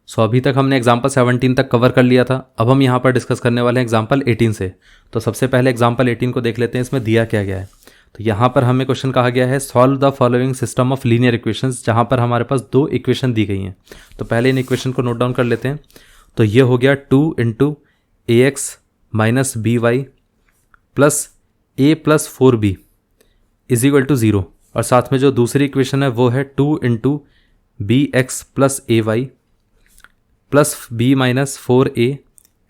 सो अभी तक हमने एग्जाम्पल 17 तक कवर कर लिया था। अब हम यहाँ पर डिस्कस करने वाले हैं एग्जाम्पल 18 से। तो सबसे पहले एग्जाम्पल 18 को देख लेते हैं, इसमें दिया क्या गया है। तो यहाँ पर हमें क्वेश्चन कहा गया है solve the following system of linear equations, जहाँ पर हमारे पास दो इक्वेशन दी गई हैं। तो पहले इन इक्वेशन को नोट डाउन कर लेते हैं। तो ये हो गया 2 into a x minus b y plus a plus 4b is equal to 0, और साथ में जो दूसरी इक्वेशन है वो है 2 into b x plus a y plus b minus 4a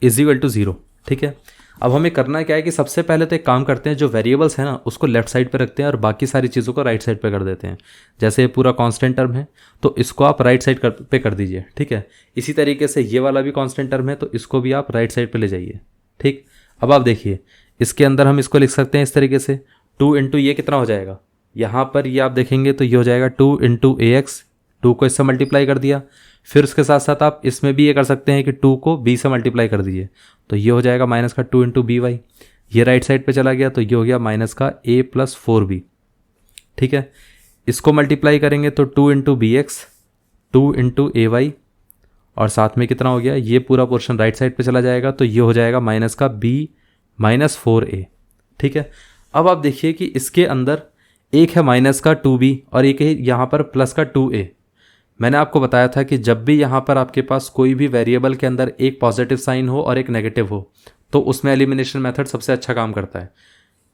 is equal to 0। ठीक है, अब हमें करना क्या है कि सबसे पहले तो एक काम करते हैं, जो वेरिएबल्स हैं ना उसको लेफ्ट साइड पे रखते हैं और बाकी सारी चीज़ों को राइट साइड पे कर देते हैं। जैसे ये पूरा कांस्टेंट टर्म है तो इसको आप राइट साइड पे कर दीजिए। ठीक है, इसी तरीके से ये वाला भी कांस्टेंट टर्म है तो इसको भी आप राइट साइड पे ले जाइए। ठीक, अब आप देखिए इसके अंदर हम इसको लिख सकते हैं इस तरीके से 2 इंटू ये कितना हो जाएगा, यहाँ पर ये आप देखेंगे तो ये हो जाएगा 2 इंटू ए एक्स, 2 को इससे मल्टीप्लाई कर दिया। फिर उसके साथ साथ आप इसमें भी ये कर सकते हैं कि 2 को b से मल्टीप्लाई कर दीजिए, तो ये हो जाएगा माइनस का 2 इंटू बी वाई। ये राइट साइड पे चला गया तो ये हो गया माइनस का a प्लस 4b। ठीक है, इसको मल्टीप्लाई करेंगे तो 2 इंटू बी एक्स, 2 इंटू ए वाई, और साथ में कितना हो गया, ये पूरा पोर्शन राइट साइड पे चला जाएगा तो ये हो जाएगा माइनस का b माइनस 4a। ठीक है, अब आप देखिए कि इसके अंदर एक है माइनस का 2b और एक है यहाँ पर प्लस का 2a। मैंने आपको बताया था कि जब भी यहाँ पर आपके पास कोई भी वेरिएबल के अंदर एक पॉजिटिव साइन हो और एक नेगेटिव हो तो उसमें एलिमिनेशन मेथड सबसे अच्छा काम करता है।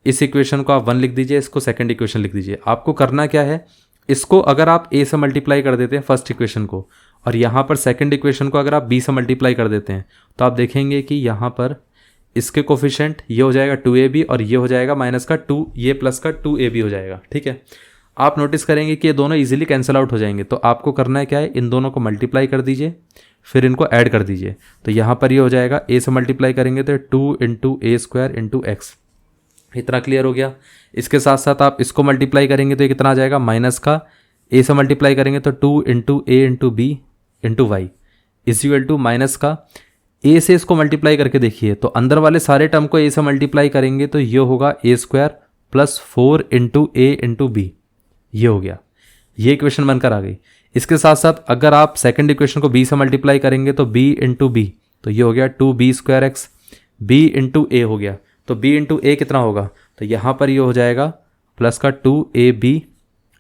इस इक्वेशन को आप 1 लिख दीजिए, इसको सेकंड इक्वेशन लिख दीजिए। आपको करना क्या है, इसको अगर आप a से मल्टीप्लाई कर देते हैं फर्स्ट इक्वेशन को, और यहाँ पर सेकंड इक्वेशन को अगर आप b से मल्टीप्लाई कर देते हैं तो आप देखेंगे कि यहाँ पर इसके कोफिशिएंट ये हो जाएगा 2ab और ये हो जाएगा माइनस का 2, ये प्लस का 2ab हो जाएगा। ठीक है, आप नोटिस करेंगे कि ये दोनों इजीली कैंसिल आउट हो जाएंगे। तो आपको करना है क्या है, इन दोनों को मल्टीप्लाई कर दीजिए फिर इनको ऐड कर दीजिए। तो यहाँ पर ये हो जाएगा a से मल्टीप्लाई करेंगे तो 2 इंटू ए स्क्वायर इंटू एक्स, इतना क्लियर हो गया। इसके साथ साथ आप इसको मल्टीप्लाई करेंगे तो ये कितना आ जाएगा, माइनस का a से मल्टीप्लाई करेंगे तो 2 into a into b into y is equal to minus का a से इसको मल्टीप्लाई करके देखिए तो अंदर वाले सारे टर्म को a से मल्टीप्लाई करेंगे तो ये होगा a square plus 4 into a into b, ये हो गया, ये इक्वेशन बनकर आ गई। इसके साथ साथ अगर आप सेकंड इक्वेशन को b से मल्टीप्लाई करेंगे तो b इंटू बी, तो ये हो गया 2b square x, b into a हो गया, तो b इंटू ए कितना होगा, तो यहाँ पर ये हो जाएगा प्लस का 2ab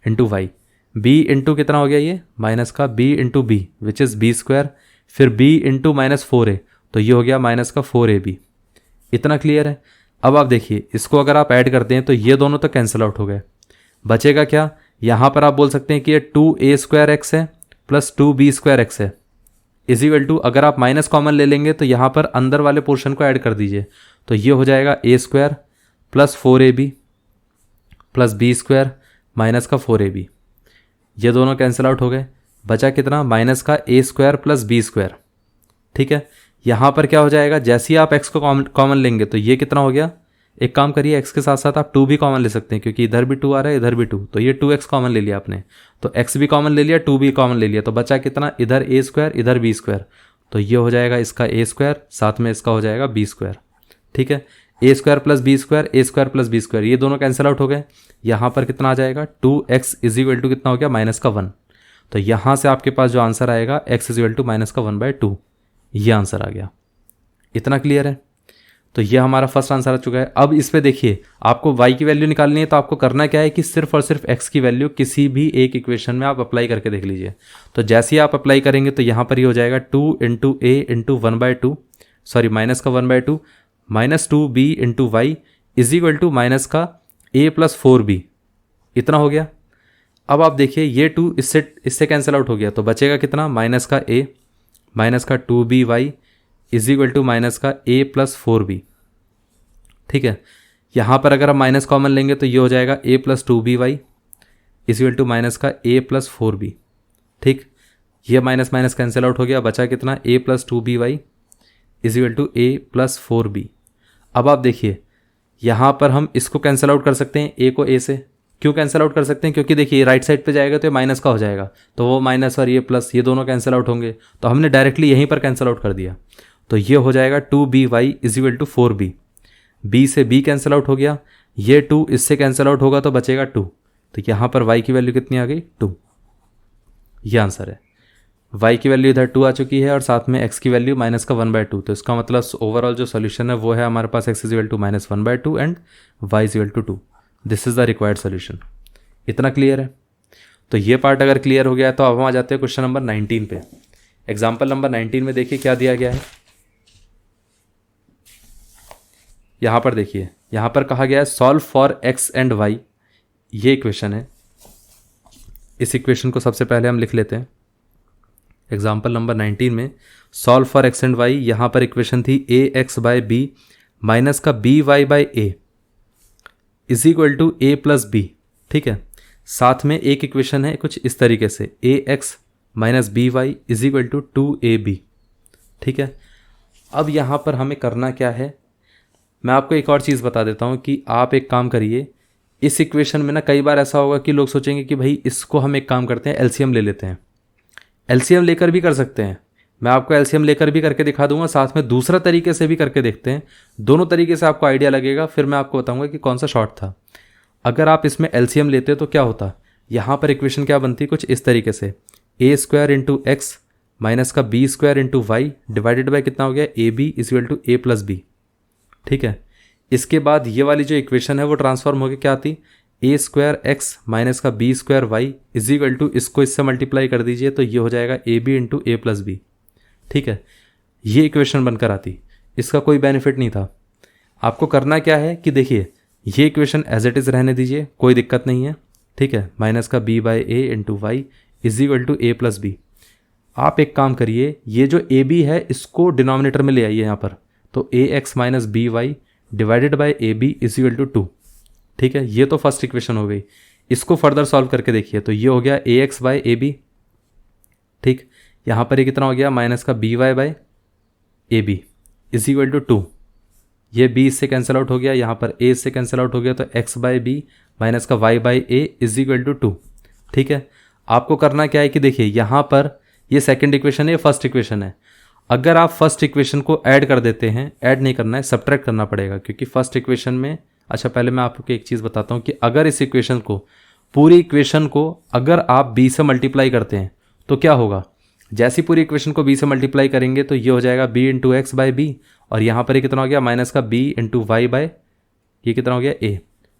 into Y, b into कितना हो गया ये माइनस का b into b which is b square, फिर b इंटू माइनस 4a, तो ये हो गया माइनस का 4ab। इतना क्लियर है। अब आप देखिए इसको अगर आप ऐड करते हैं तो ये दोनों तो कैंसिल आउट हो गए, बचेगा क्या, यहाँ पर आप बोल सकते हैं कि ये 2a स्क्वायर एक्स है प्लस 2b स्क्वायर एक्स है इज इक्वल टू, अगर आप माइनस कॉमन ले लेंगे तो यहाँ पर अंदर वाले पोर्शन को ऐड कर दीजिए तो ये हो जाएगा a square plus 4ab plus b square minus का 4ab। ये दोनों कैंसिल आउट हो गए, बचा कितना, माइनस का a square plus b square. ठीक है, यहाँ पर क्या हो जाएगा, जैसे ही आप x को कॉमन लेंगे तो ये कितना हो गया, एक काम करिए x के साथ साथ आप 2 भी कॉमन ले सकते हैं क्योंकि इधर भी 2 आ रहा है इधर भी 2, तो ये 2x कॉमन ले लिया आपने, तो x भी कॉमन ले लिया 2 भी कॉमन ले लिया, तो बचा कितना, इधर a स्क्वायर इधर b स्क्वायर, तो ये हो जाएगा इसका a स्क्वायर साथ में इसका हो जाएगा b स्क्वायर। ठीक है, a square plus b square, a square plus b square, ये दोनों कैंसिल आउट हो गए। यहाँ पर कितना आ जाएगा, 2x इज इक्वल टू कितना हो गया, माइनस का 1। तो यहाँ से आपके पास जो आंसर आएगा x is equal to minus का 1/2, ये आंसर आ गया। इतना क्लियर है। तो ये हमारा फर्स्ट आंसर आ चुका है। अब इस पे देखिए आपको y की वैल्यू निकालनी है तो आपको करना क्या है कि सिर्फ और सिर्फ x की वैल्यू किसी भी एक इक्वेशन में आप अप्लाई करके देख लीजिए। तो जैसे ही आप अप्लाई करेंगे तो यहाँ पर ये हो जाएगा 2 into a into 1/2, sorry minus का 1/2 minus 2b into y is equal to minus का a प्लस 4b, इतना हो गया। अब आप देखिए ये 2 इससे कैंसिल आउट हो गया तो बचेगा कितना, माइनस का a माइनस का 2by is equal to minus का a प्लस 4b। ठीक है, यहाँ पर अगर आप माइनस कॉमन लेंगे तो ये हो जाएगा a plus 2by is equal to minus का a प्लस 4b। ठीक, ये माइनस माइनस कैंसिल आउट हो गया, बचा कितना, a plus 2by is equal to a plus 4b। अब आप देखिए यहाँ पर हम इसको कैंसिल आउट कर सकते हैं, a को a से। क्यों कैंसिल आउट कर सकते हैं, क्योंकि देखिए राइट साइड पे जाएगा तो ये माइनस का हो जाएगा, तो वो माइनस और ये प्लस ये दोनों कैंसिल आउट होंगे, तो हमने डायरेक्टली यहीं पर कैंसिल आउट कर दिया। तो ये हो जाएगा 2by is equal to 4b, b से b कैंसिल आउट हो गया, ये 2 इससे कैंसिल आउट होगा तो बचेगा 2, तो यहाँ पर y की वैल्यू कितनी आ गई, 2। ये आंसर है, y की वैल्यू इधर 2 आ चुकी है और साथ में x की वैल्यू माइनस का 1/2। तो इसका मतलब ओवरऑल जो सोल्यूशन है वो है हमारे पास x is equal to minus 1/2 and y is equal to 2। This is the required solution. इतना क्लियर है? तो ये पार्ट अगर क्लियर हो गया है तो अब हम आ जाते हैं क्वेश्चन नंबर 19 पे। एग्जाम्पल नंबर 19 में देखिए क्या दिया गया है। यहाँ पर देखिए, यहाँ पर कहा गया है solve for x and y। ये इक्वेशन है। इस इक्वेशन को सबसे पहले हम लिख लेते हैं। एग्जाम्पल नंबर 19 में solve for x and y, यहाँ पर इक्वेशन थी ax बाय बी माइनस का by by a is equal to a plus b. ठीक है, साथ में एक इक्वेशन है कुछ इस तरीके से ax minus by is equal to 2ab। ठीक है, अब यहाँ पर हमें करना क्या है, मैं आपको एक और चीज़ बता देता हूँ कि आप एक काम करिए। इस इक्वेशन में ना कई बार ऐसा होगा कि लोग सोचेंगे कि भाई इसको हम एक काम करते हैं, एलसीएम ले लेते हैं। एलसीएम लेकर भी कर सकते हैं, मैं आपको एलसीएम लेकर भी करके दिखा दूंगा, साथ में दूसरा तरीके से भी करके देखते हैं। दोनों तरीके से आपको आइडिया लगेगा, फिर मैं आपको बताऊंगा कि कौन सा शॉर्ट था। अगर आप इसमें एलसीएम लेते तो क्या होता, यहाँ पर इक्वेशन क्या बनती कुछ इस तरीके से a square into x minus का b square into y divided by कितना हो गया a b is equal to a plus b. ठीक है, इसके बाद ये वाली जो इक्वेशन है वो ट्रांसफॉर्म होकर क्या आती, ए स्क्वायर एक्स माइनस का b square y is equal to, इसको इससे मल्टीप्लाई कर दीजिए तो ये हो जाएगा a b into a plus b. ठीक है, ये इक्वेशन बनकर आती। इसका कोई बेनिफिट नहीं था। आपको करना क्या है कि देखिए ये इक्वेशन एज इट इज़ रहने दीजिए, कोई दिक्कत नहीं है। ठीक है, माइनस का b by a into y is equal to a plus b. आप एक काम करिए, ये जो ए बी है इसको डिनोमिनेटर में ले आइए यहाँ पर, तो a x minus b y divided by a b is equal to 2। ठीक है, ये तो फर्स्ट इक्वेशन हो गई। इसको फर्दर सॉल्व करके देखिए तो ये हो गया a x by a b. ठीक, यहाँ पर ये कितना हो गया, माइनस का b y by a b is equal to 2। ये b इससे कैंसिल आउट हो गया, यहाँ पर a इससे कैंसिल आउट हो गया, तो x बाई बी माइनस का y by a is equal to 2। ठीक है, आपको करना क्या है कि देखिए यहाँ पर ये सेकंड इक्वेशन है, ये फर्स्ट इक्वेशन है। अगर आप फर्स्ट इक्वेशन को ऐड कर देते हैं, ऐड नहीं करना है, सब्ट्रैक्ट करना पड़ेगा, क्योंकि फर्स्ट इक्वेशन में, अच्छा पहले मैं आपको एक चीज़ बताता हूँ कि अगर इस इक्वेशन को, पूरी इक्वेशन को अगर आप b से मल्टीप्लाई करते हैं तो क्या होगा, जैसी पूरी इक्वेशन को b से मल्टीप्लाई करेंगे तो ये हो जाएगा b into x by b, और यहाँ पर ये कितना हो गया, माइनस का b इंटू वाई बाय ये कितना हो गया a,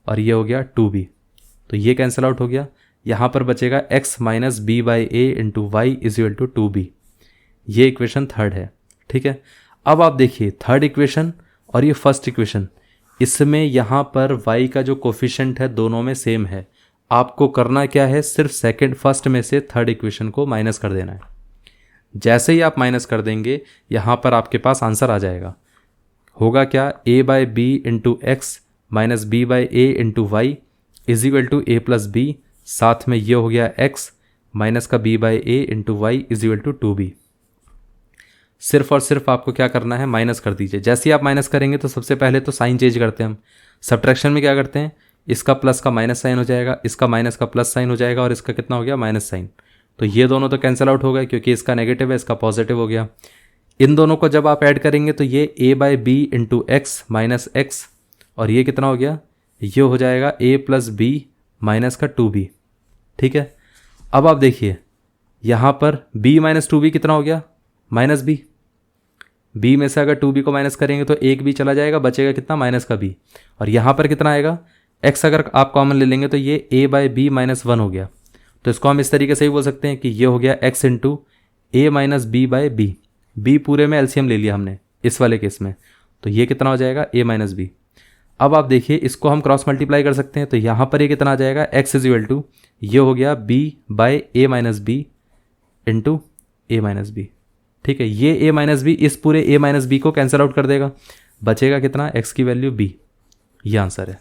और ये हो गया 2b, तो ये कैंसिल आउट हो गया। यहाँ पर बचेगा x minus b by a into y is equal to 2b। ये इक्वेशन थर्ड है। ठीक है, अब आप देखिए थर्ड इक्वेशन और ये फर्स्ट इक्वेशन, इसमें यहाँ पर y का जो कोफिशिएंट है दोनों में सेम है। आपको करना क्या है, सिर्फ फर्स्ट में से थर्ड इक्वेशन को माइनस कर देना है। जैसे ही आप माइनस कर देंगे यहाँ पर आपके पास आंसर आ जाएगा। होगा क्या, a by b into x minus b by a into y is equal to a plus b, साथ में ये हो गया x माइनस का b by a into y is equal to 2b। सिर्फ और सिर्फ आपको क्या करना है, माइनस कर दीजिए। जैसे ही आप माइनस करेंगे तो सबसे पहले तो साइन चेंज करते हैं हम। सब्ट्रैक्शन में क्या करते हैं, इसका प्लस का माइनस साइन हो जाएगा, इसका माइनस का प्लस साइन हो जाएगा, और इसका कितना हो गया, माइनस साइन। तो ये दोनों तो कैंसिल आउट हो गए, क्योंकि इसका नेगेटिव है, इसका पॉजिटिव हो गया। इन दोनों को जब आप ऐड करेंगे तो ये a by b into x minus x, और ये कितना हो गया, ये हो जाएगा a प्लस बी माइनस का 2b। ठीक है, अब आप देखिए यहाँ पर b माइनस 2b कितना हो गया, माइनस b। b में से अगर 2b को माइनस करेंगे तो एक b चला जाएगा, बचेगा कितना, माइनस का b। और यहाँ पर कितना आएगा, x अगर आप कॉमन ले लेंगे तो ये a बाई बी माइनस 1 हो गया। तो इसको हम इस तरीके से ही बोल सकते हैं कि ये हो गया x into a minus b by b. B पूरे में एलसीएम ले लिया हमने इस वाले केस में, तो ये कितना हो जाएगा, a माइनस बी। अब आप देखिए इसको हम क्रॉस मल्टीप्लाई कर सकते हैं, तो यहाँ पर ये कितना आ जाएगा, x इज इक्वल टू ये हो गया b by a minus b into a minus b. ठीक है, ये a माइनस बी इस पूरे a माइनस बी को कैंसिल आउट कर देगा, बचेगा कितना, x की वैल्यू b। ये आंसर है।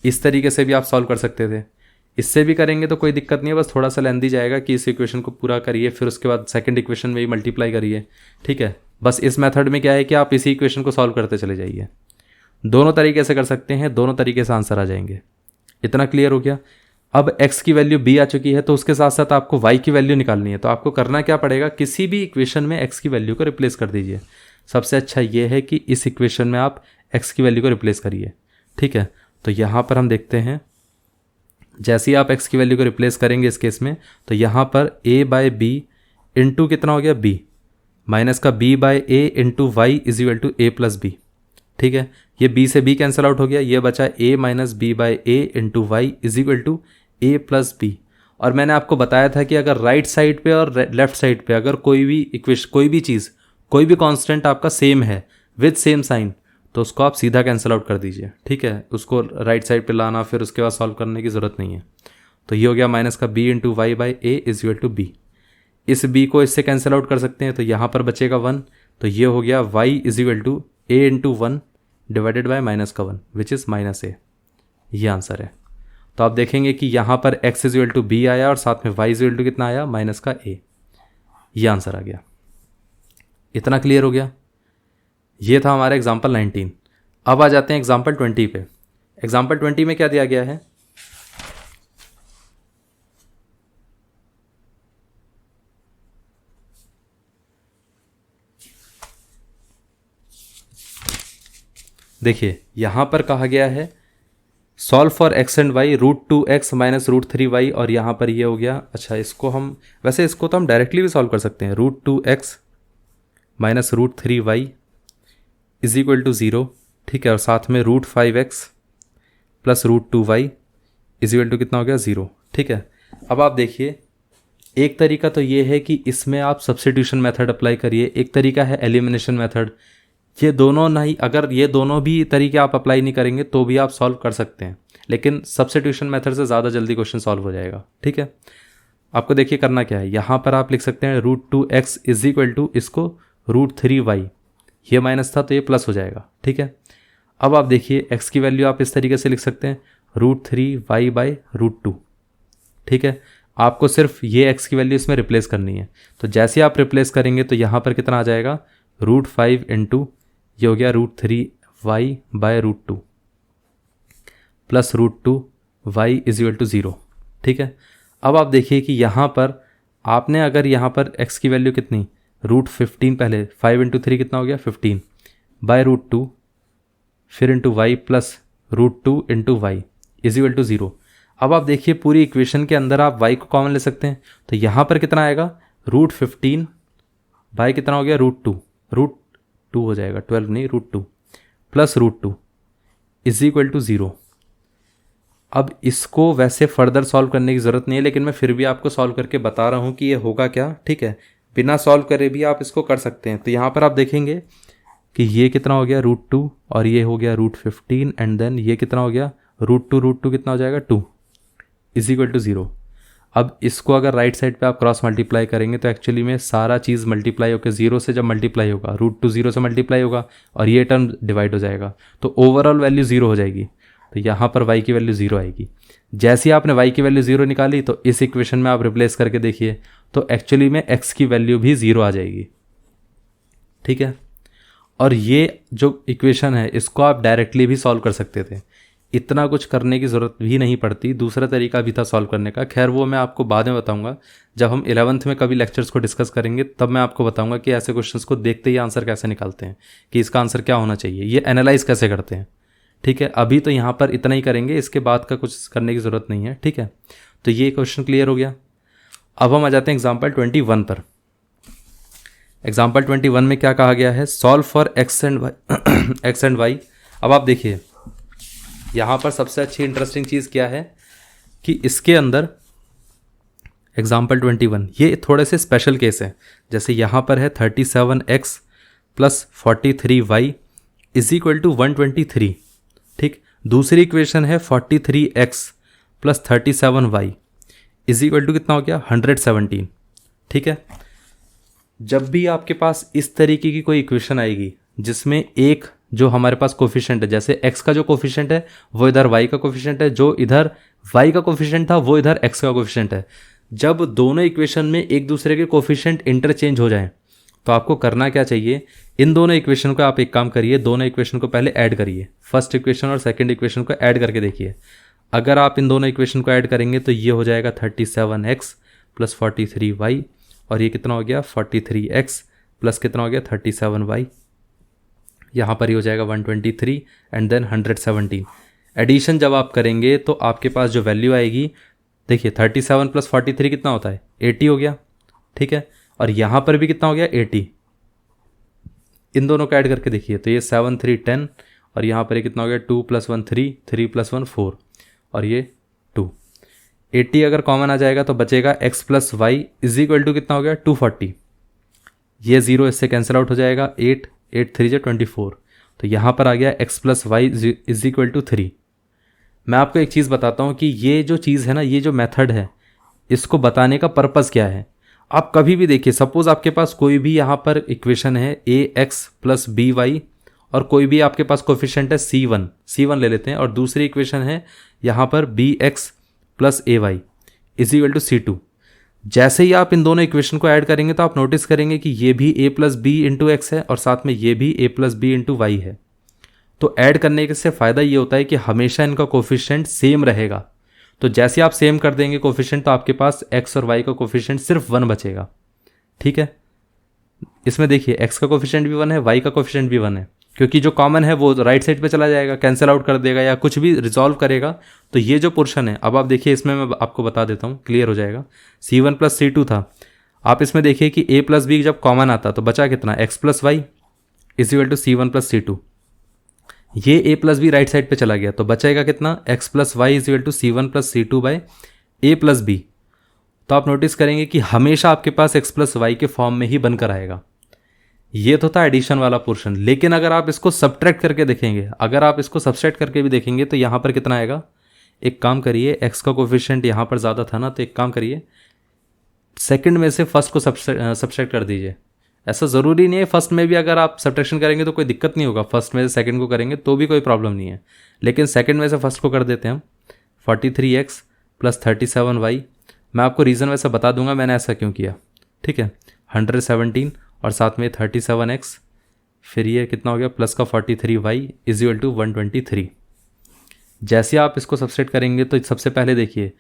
इस तरीके से भी आप सॉल्व कर सकते थे, इससे भी करेंगे तो कोई दिक्कत नहीं है, बस थोड़ा सा लेंदी जाएगा कि इस इक्वेशन को पूरा करिए, फिर उसके बाद सेकंड इक्वेशन में भी मल्टीप्लाई करिए। ठीक है, बस इस मेथड में क्या है कि आप इसी इक्वेशन को सॉल्व करते चले जाइए। दोनों तरीके से कर सकते हैं, दोनों तरीके से आंसर आ जाएंगे। इतना क्लियर हो गया। अब x की वैल्यू b आ चुकी है, तो उसके साथ साथ आपको y की वैल्यू निकालनी है। तो आपको करना क्या पड़ेगा, किसी भी इक्वेशन में x की वैल्यू को रिप्लेस कर दीजिए। सबसे अच्छा ये है कि इस इक्वेशन में आप x की वैल्यू को रिप्लेस करिए। ठीक है, तो यहाँ पर हम देखते हैं, जैसे ही आप x की वैल्यू को रिप्लेस करेंगे इस केस में, तो यहाँ पर a बाई बी इंटू कितना हो गया b, माइनस का b by a into y is equal to a plus b. ठीक है, ये b से b कैंसिल आउट हो गया, ये बचा a minus b by a into y is equal to a plus b. और मैंने आपको बताया था कि अगर राइट साइड पे और लेफ्ट साइड पे अगर कोई भी इक्वेशन, कोई भी चीज़, कोई भी कांस्टेंट आपका सेम है विद सेम साइन, तो उसको आप सीधा कैंसिल आउट कर दीजिए। ठीक है, उसको राइट साइड पे लाना फिर उसके बाद सॉल्व करने की ज़रूरत नहीं है। तो ये हो गया माइनस का b into y by a is equal to b. इस b को इससे कैंसिल आउट कर सकते हैं, तो यहाँ पर बचेगा 1, तो ये हो गया y is equal to a into 1 divided by minus का 1 विच इज़ माइनस ए। ये आंसर है। तो आप देखेंगे कि यहाँ पर x is equal to b आया और साथ में y इज इक्वल टू कितना आया, माइनस का a। ये आंसर आ गया। इतना क्लियर हो गया। ये था हमारा एग्जाम्पल 19। अब आ जाते हैं एग्जाम्पल 20 पे। एग्जाम्पल 20 में क्या दिया गया है, देखिए यहाँ पर कहा गया है solve for x and y √2x minus √3y, और यहाँ पर ये हो गया, अच्छा इसको हम, वैसे इसको तो हम डायरेक्टली भी सॉल्व कर सकते हैं, √2x minus √3y is equal to 0। ठीक है, और साथ में √5x plus √2y is equal to कितना हो गया, 0। ठीक है, अब आप देखिए, एक तरीका तो ये है कि इसमें आप सब्स्टिट्यूशन मेथड अप्लाई करिए, एक तरीका है एलिमिनेशन मेथड। ये दोनों नहीं, अगर ये दोनों भी तरीके आप अप्लाई नहीं करेंगे तो भी आप सॉल्व कर सकते हैं, लेकिन सब्स्टिट्यूशन मेथड से ज़्यादा जल्दी क्वेश्चन सॉल्व हो जाएगा। ठीक है, आपको देखिए करना क्या है, यहाँ पर आप लिख सकते हैं √2x इज इक्वल टू इसको √3y, ये माइनस था तो ये प्लस हो जाएगा। ठीक है, अब आप देखिए x की वैल्यू आप इस तरीके से लिख सकते हैं √3y बाई √2। ठीक है, आपको सिर्फ ये x की वैल्यू इसमें रिप्लेस करनी है, तो जैसे आप रिप्लेस करेंगे तो यहाँ पर कितना आ जाएगा, √5 इंटू ये हो गया √3y by √2 plus √2y is equal to 0। ठीक है, अब आप देखिए कि यहाँ पर आपने अगर यहाँ पर x की वैल्यू कितनी, √15, पहले 5 इंटू 3 कितना हो गया 15 बाय √2 फिर into y plus √2 into y is equal to 0। अब आप देखिए पूरी इक्वेशन के अंदर आप y को कॉमन ले सकते हैं, तो यहाँ पर कितना आएगा, √15 बाय कितना हो गया √2 हो जाएगा, 12 नहीं √2 प्लस √2 इज इक्वल टू 0। अब इसको वैसे फर्दर सॉल्व करने की ज़रूरत नहीं है, लेकिन मैं फिर भी आपको सॉल्व करके बता रहा हूँ कि ये होगा क्या। ठीक है, बिना सॉल्व करे भी आप इसको कर सकते हैं। तो यहाँ पर आप देखेंगे कि ये कितना हो गया √2 और ये हो गया √15 एंड देन ये कितना हो गया √2 कितना हो जाएगा 2 इज इक्वल टू 0। अब इसको अगर राइट साइड पे आप क्रॉस मल्टीप्लाई करेंगे तो एक्चुअली में सारा चीज़ मल्टीप्लाई होकर 0 से जब मल्टीप्लाई होगा, √2 0 से मल्टीप्लाई होगा और ये टर्म डिवाइड हो जाएगा, तो ओवरऑल वैल्यू 0 हो जाएगी। तो यहाँ पर y की वैल्यू 0 आएगी। जैसे ही आपने y की वैल्यू 0 निकाली तो इस इक्वेशन में आप रिप्लेस करके देखिए तो एक्चुअली में x की वैल्यू भी 0 आ जाएगी। ठीक है, और ये जो इक्वेशन है इसको आप डायरेक्टली भी सॉल्व कर सकते थे, इतना कुछ करने की ज़रूरत भी नहीं पड़ती। दूसरा तरीका भी था सॉल्व करने का, खैर वो मैं आपको बाद में बताऊंगा, जब हम 11th में कभी लेक्चर्स को डिस्कस करेंगे तब मैं आपको बताऊंगा कि ऐसे क्वेश्चंस को देखते ही आंसर कैसे निकालते हैं, कि इसका आंसर क्या होना चाहिए, ये एनालाइज कैसे करते हैं। ठीक है, अभी तो यहाँ पर इतना ही करेंगे, इसके बाद का कुछ करने की ज़रूरत नहीं है। ठीक है, तो ये क्वेश्चन क्लियर हो गया। अब हम आ जाते हैं एग्जाम्पल 21 पर। एग्जाम्पल 21 में क्या कहा गया है, solve for x and y. अब आप देखिए यहाँ पर सबसे अच्छी इंटरेस्टिंग चीज़ क्या है कि इसके अंदर एग्जाम्पल 21 ये थोड़े से स्पेशल केस है। जैसे यहाँ पर है 37x plus 43y is equal to 123। ठीक, दूसरी इक्वेशन है 43x plus 37y is equal to कितना हो गया 117। ठीक है, जब भी आपके पास इस तरीके की कोई इक्वेशन आएगी जिसमें एक जो हमारे पास कोफिशिएंट है, जैसे x का जो कोफिशिएंट है वो इधर y का कोफिशिएंट है, जो इधर y का कोफिशिएंट था वो इधर x का कोफिशिएंट है, जब दोनों इक्वेशन में एक दूसरे के कोफिशिएंट इंटरचेंज हो जाएं तो आपको करना क्या चाहिए, इन दोनों इक्वेशन को आप एक काम करिए, दोनों इक्वेशन को पहले ऐड करिए, फर्स्ट इक्वेशन और सेकंड इक्वेशन को ऐड करके देखिए। अगर आप इन दोनों इक्वेशन को ऐड करेंगे तो ये हो जाएगा 37x प्लस 43y और ये कितना हो गया 43x प्लस कितना हो गया 37y, यहाँ पर ही हो जाएगा 123 एंड देन 117। एडिशन जब आप करेंगे तो आपके पास जो वैल्यू आएगी, देखिए 37 प्लस 43 कितना होता है 80 हो गया। ठीक है, और यहाँ पर भी कितना हो गया 80। इन दोनों को ऐड करके देखिए तो ये 7 3 10 और यहाँ पर ये कितना हो गया 2 + 1 3 3 + 1 4 और ये 2। 80 अगर कॉमन आ जाएगा तो बचेगा x + y = कितना हो गया 240। ये 0 इससे कैंसिल आउट हो जाएगा 8 8 3 = 24। तो यहाँ पर आ गया x + y = 3। मैं आपको एक चीज़ बताता हूँ कि ये जो चीज़ है ना, ये जो मेथड है, इसको बताने का पर्पज़ क्या है। आप कभी भी देखिए, सपोज आपके पास कोई भी यहाँ पर इक्वेशन है ax + by और कोई भी आपके पास कोफिशिएंट है c1 ले लेते हैं, और दूसरी इक्वेशन है यहाँ पर bx + ay = c2। जैसे ही आप इन दोनों इक्वेशन को ऐड करेंगे तो आप नोटिस करेंगे कि ये भी a + b × x है और साथ में ये भी a + b × y है। तो ऐड करने से फ़ायदा ये होता है कि हमेशा इनका कोफिशिएंट सेम रहेगा। तो जैसे आप सेम कर देंगे कोफिशिएंट तो आपके पास x और y का कोफिशिएंट सिर्फ 1 बचेगा। ठीक है, इसमें देखिए x का कोफिशिएंट भी 1 है, y का कोफिशिएंट भी 1 है, क्योंकि जो कॉमन है वो राइट साइड पे चला जाएगा, कैंसिल आउट कर देगा या कुछ भी रिजॉल्व करेगा। तो ये जो पोर्शन है, अब आप देखिए इसमें मैं आपको बता देता हूँ, क्लियर हो जाएगा। c1 + c2 था, आप इसमें देखिए कि a + b जब कॉमन आता तो बचा कितना x + y = c1 + c2। ये a + b राइट साइड पे चला गया तो बचेगा कितना x + y = c1 + c2/a + b। तो आप नोटिस करेंगे कि हमेशा आपके पास x + y के फॉर्म में ही बनकर आएगा। ये तो था एडिशन वाला पोर्शन, लेकिन अगर आप इसको सब्ट्रैक्ट करके देखेंगे, अगर आप इसको सब्सट्रैक्ट करके भी देखेंगे तो यहाँ पर कितना आएगा। एक काम करिए, x का कोफिशिएंट यहाँ पर ज़्यादा था ना, तो एक काम करिए सेकंड में से फर्स्ट को सब्सट्रैक्ट कर दीजिए। ऐसा ज़रूरी नहीं है फर्स्ट में भी अगर आप सब्ट्रैक्शन करेंगे तो कोई दिक्कत नहीं होगा, फर्स्ट में से सेकंड को करेंगे तो भी कोई प्रॉब्लम नहीं है, लेकिन सेकंड में से फर्स्ट को कर देते हैं हम। 43x + 37y, मैं आपको रीज़न वैसा बता दूंगा मैंने ऐसा क्यों किया। ठीक है, 117 और साथ में 37x, फिर ये कितना हो गया प्लस का 43y = 123। जैसे आप इसको सब्सट्रैक्ट करेंगे तो सबसे पहले देखिए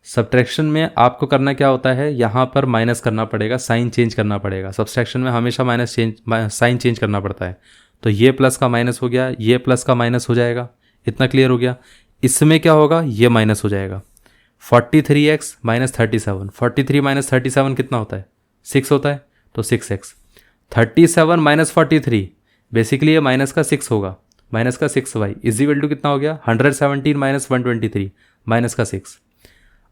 सब्ट्रैक्शन में आपको करना क्या होता है, यहाँ पर माइनस करना पड़ेगा, साइन चेंज करना पड़ेगा। सब्ट्रैक्शन में हमेशा साइन चेंज करना पड़ता है। तो ये प्लस का माइनस हो गया, ये प्लस का माइनस हो जाएगा, इतना क्लियर हो गया। इसमें क्या होगा, ये माइनस हो जाएगा। 43x - 37, 43 - 37 कितना होता है 6 होता है, तो 6x। 37 - 43 बेसिकली ये माइनस का 6 होगा, माइनस का 6y = कितना हो गया 117 - 123 माइनस का 6।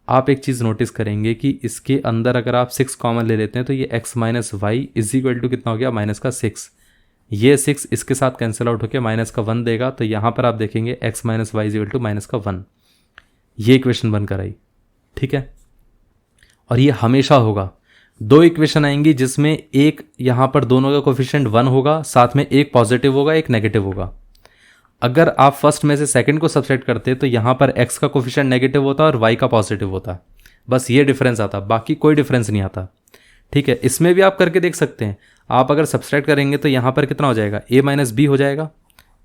आप एक चीज़ नोटिस करेंगे कि इसके अंदर अगर आप 6 कॉमन ले लेते हैं तो ये x - y = कितना हो गया माइनस का 6। ये 6 इसके साथ कैंसिल आउट होकर माइनस का 1 देगा, तो यहाँ पर आप देखेंगे x - y = माइनस का 1। ये इक्वेशन बनकर आई। ठीक है, और ये हमेशा होगा। 2 इक्वेशन आएंगी जिसमें एक यहाँ पर दोनों का कोफिशिएंट 1 होगा, साथ में एक पॉजिटिव होगा एक नेगेटिव होगा। अगर आप फर्स्ट में से सेकंड को सब्सट्रैक्ट करते तो यहाँ पर x का कोफिशिएंट नेगेटिव होता और y का पॉजिटिव होता। बस ये डिफरेंस आता, बाकी कोई डिफरेंस नहीं आता। ठीक है, इसमें भी आप करके देख सकते हैं। आप अगर सब्सट्रैक्ट करेंगे तो यहाँ पर कितना हो जाएगा a - b हो जाएगा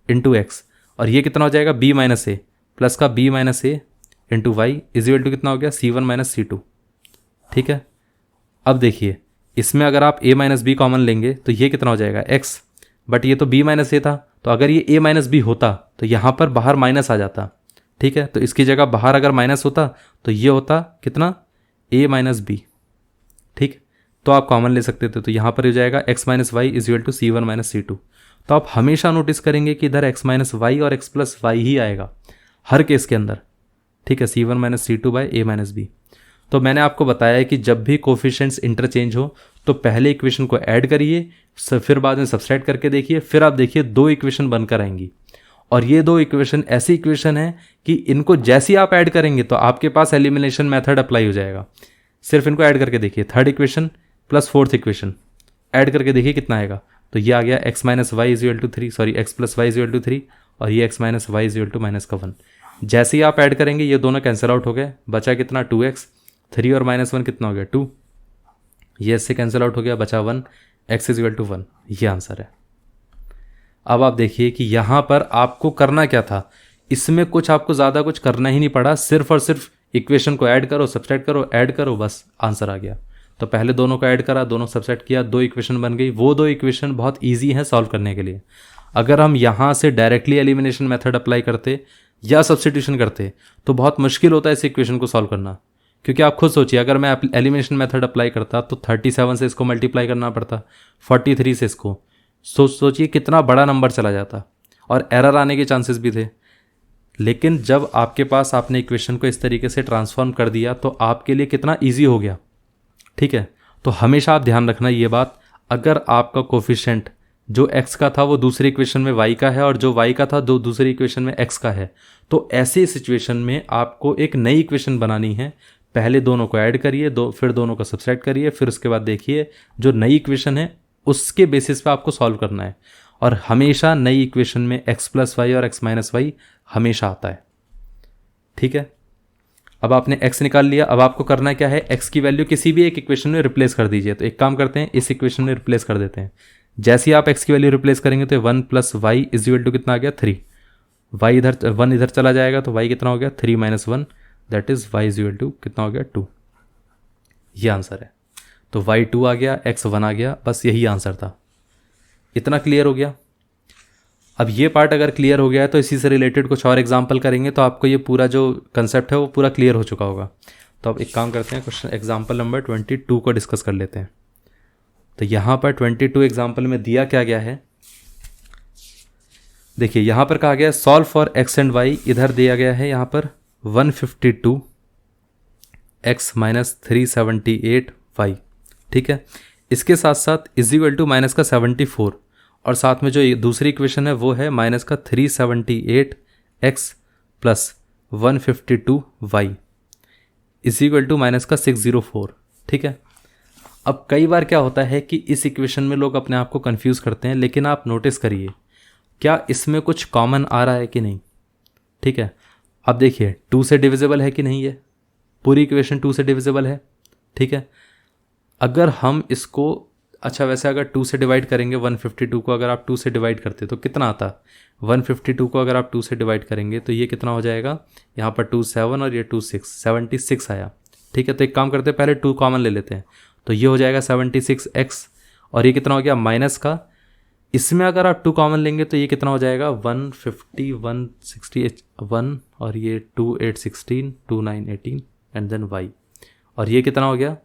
× x, और ये कितना हो जाएगा b - a प्लस का b - a × y = कितना हो गया c1 - c2। ठीक है, अब देखिए इसमें अगर आप a - b कॉमन लेंगे तो ये कितना हो जाएगा x, बट ये तो b - a था, तो अगर ये a - b होता तो यहाँ पर बाहर माइनस आ जाता। ठीक है, तो इसकी जगह बाहर अगर माइनस होता तो ये होता कितना a - b। ठीक, तो आप कॉमन ले सकते थे, तो यहाँ पर हो जाएगा x - y = c1 - c2। तो आप हमेशा नोटिस करेंगे कि इधर x - y और x + y ही आएगा हर केस के अंदर। ठीक है, c1 - c2/a - b। तो मैंने आपको बताया है कि जब भी कोफिशिएंट्स इंटरचेंज हो तो पहले इक्वेशन को ऐड करिए, फिर बाद में सब्सट्रैक्ट करके देखिए, फिर आप देखिए 2 इक्वेशन बनकर आएंगी। और ये 2 इक्वेशन ऐसी इक्वेशन है कि इनको जैसे ही आप ऐड करेंगे तो आपके पास एलिमिनेशन मेथड अप्लाई हो जाएगा। सिर्फ इनको ऐड करके देखिए, 3rd equation plus 4th equation add करके देखिए कितना आएगा। तो ये आ गया x - y = 3, sorry x + y = 3, और ये x - y = -1। जैसे ही आप ऐड करेंगे ये दोनों कैंसिल आउट हो गए, बचा कितना 2x, 3 और -1 कितना हो गया 2, ये इससे कैंसिल आउट हो गया, बचा 1, x = 1। ये आंसर है। अब आप देखिए कि यहाँ पर आपको करना क्या था, इसमें कुछ आपको ज़्यादा कुछ करना ही नहीं पड़ा, सिर्फ और सिर्फ इक्वेशन को ऐड करो, सब्सट्रैक्ट करो, ऐड करो, बस आंसर आ गया। तो पहले दोनों को ऐड करा, दोनों सब्सट्रैक्ट किया, 2 इक्वेशन बन गई। वो 2 इक्वेशन बहुत ईजी हैं सॉल्व करने के लिए। अगर हम यहाँ से डायरेक्टली एलिमिनेशन मेथड अप्लाई करते या सब्स्टिट्यूशन करते तो बहुत मुश्किल होता है इस इक्वेशन को सॉल्व करना, क्योंकि आप खुद सोचिए, अगर मैं एलिमिनेशन मेथड अप्लाई करता तो 37 से इसको मल्टीप्लाई करना पड़ता, 43 से इसको, सोचिए कितना बड़ा नंबर चला जाता और एरर आने के चांसेस भी थे। लेकिन जब आपके पास आपने इक्वेशन को इस तरीके से ट्रांसफॉर्म कर दिया तो आपके लिए कितना ईजी हो गया। ठीक है, तो हमेशा आप ध्यान रखना ये बात, अगर आपका कोफिशिएंट जो x का था वो दूसरी इक्वेशन में y का है और जो y का था दूसरी इक्वेशन में x का है, तो ऐसी सिचुएशन में आपको एक नई इक्वेशन बनानी है। पहले दोनों को ऐड करिए, फिर दोनों को सब्सट्रैक्ट करिए, फिर उसके बाद देखिए जो नई इक्वेशन है उसके बेसिस पे आपको सॉल्व करना है। और हमेशा नई इक्वेशन में x प्लस वाई और x माइनस वाई हमेशा आता है। ठीक है, अब आपने x निकाल लिया, अब आपको करना क्या है, x की वैल्यू किसी भी एक इक्वेशन में रिप्लेस कर दीजिए। तो एक काम करते हैं, इस इक्वेशन में रिप्लेस कर देते हैं। जैसे ही आप x की वैल्यू रिप्लेस करेंगे तो 1 plus y is equal to कितना आ गया 3, वाई इधर 1 इधर चला जाएगा तो y कितना हो गया 3 minus 1, that is y is equal to कितना हो गया 2। ये आंसर है। तो y 2 आ गया, x 1 आ गया, बस यही आंसर था। इतना क्लियर हो गया। अब ये पार्ट अगर क्लियर हो गया है तो इसी से रिलेटेड कुछ और एग्जांपल करेंगे तो आपको ये पूरा जो कंसेप्ट है वो पूरा क्लियर हो चुका होगा। तो अब एक काम करते हैं, क्वेश्चन एग्जांपल नंबर 22 को डिस्कस कर लेते हैं। तो यहाँ पर 22 एग्जांपल में दिया क्या गया है, देखिए यहाँ पर कहा गया है solve for x and y। इधर दिया गया है यहाँ पर 152 x माइनस 378 y। ठीक है, इसके साथ साथ इज इक्वल टू माइनस का 74 और साथ में जो दूसरी इक्वेशन है वो है माइनस का 378 x plus 152 y is equal to minus का 604। ठीक है, अब कई बार क्या होता है कि इस इक्वेशन में लोग अपने आप को कंफ्यूज करते हैं, लेकिन आप नोटिस करिए क्या इसमें कुछ कॉमन आ रहा है कि नहीं। ठीक है, अब देखिए 2 से डिविजिबल है कि नहीं, ये पूरी इक्वेशन 2 से डिविजिबल है। ठीक है, अगर हम इसको, अच्छा वैसे अगर 2 से डिवाइड करेंगे 152 को, अगर आप 2 से डिवाइड करते तो कितना आता, 152 को अगर आप 2 से डिवाइड करेंगे तो ये कितना हो जाएगा, यहाँ पर 2 7 और ये 2 6, 76 आया। ठीक है, तो एक काम करते हैं, पहले 2 कॉमन ले लेते हैं, तो ये हो जाएगा 76x और ये कितना हो गया माइनस का, इसमें अगर आप 2 कॉमन लेंगे तो ये कितना हो जाएगा 150 161 और ये 2 8 16 2 9 18 एंड देन y और ये कितना हो गया,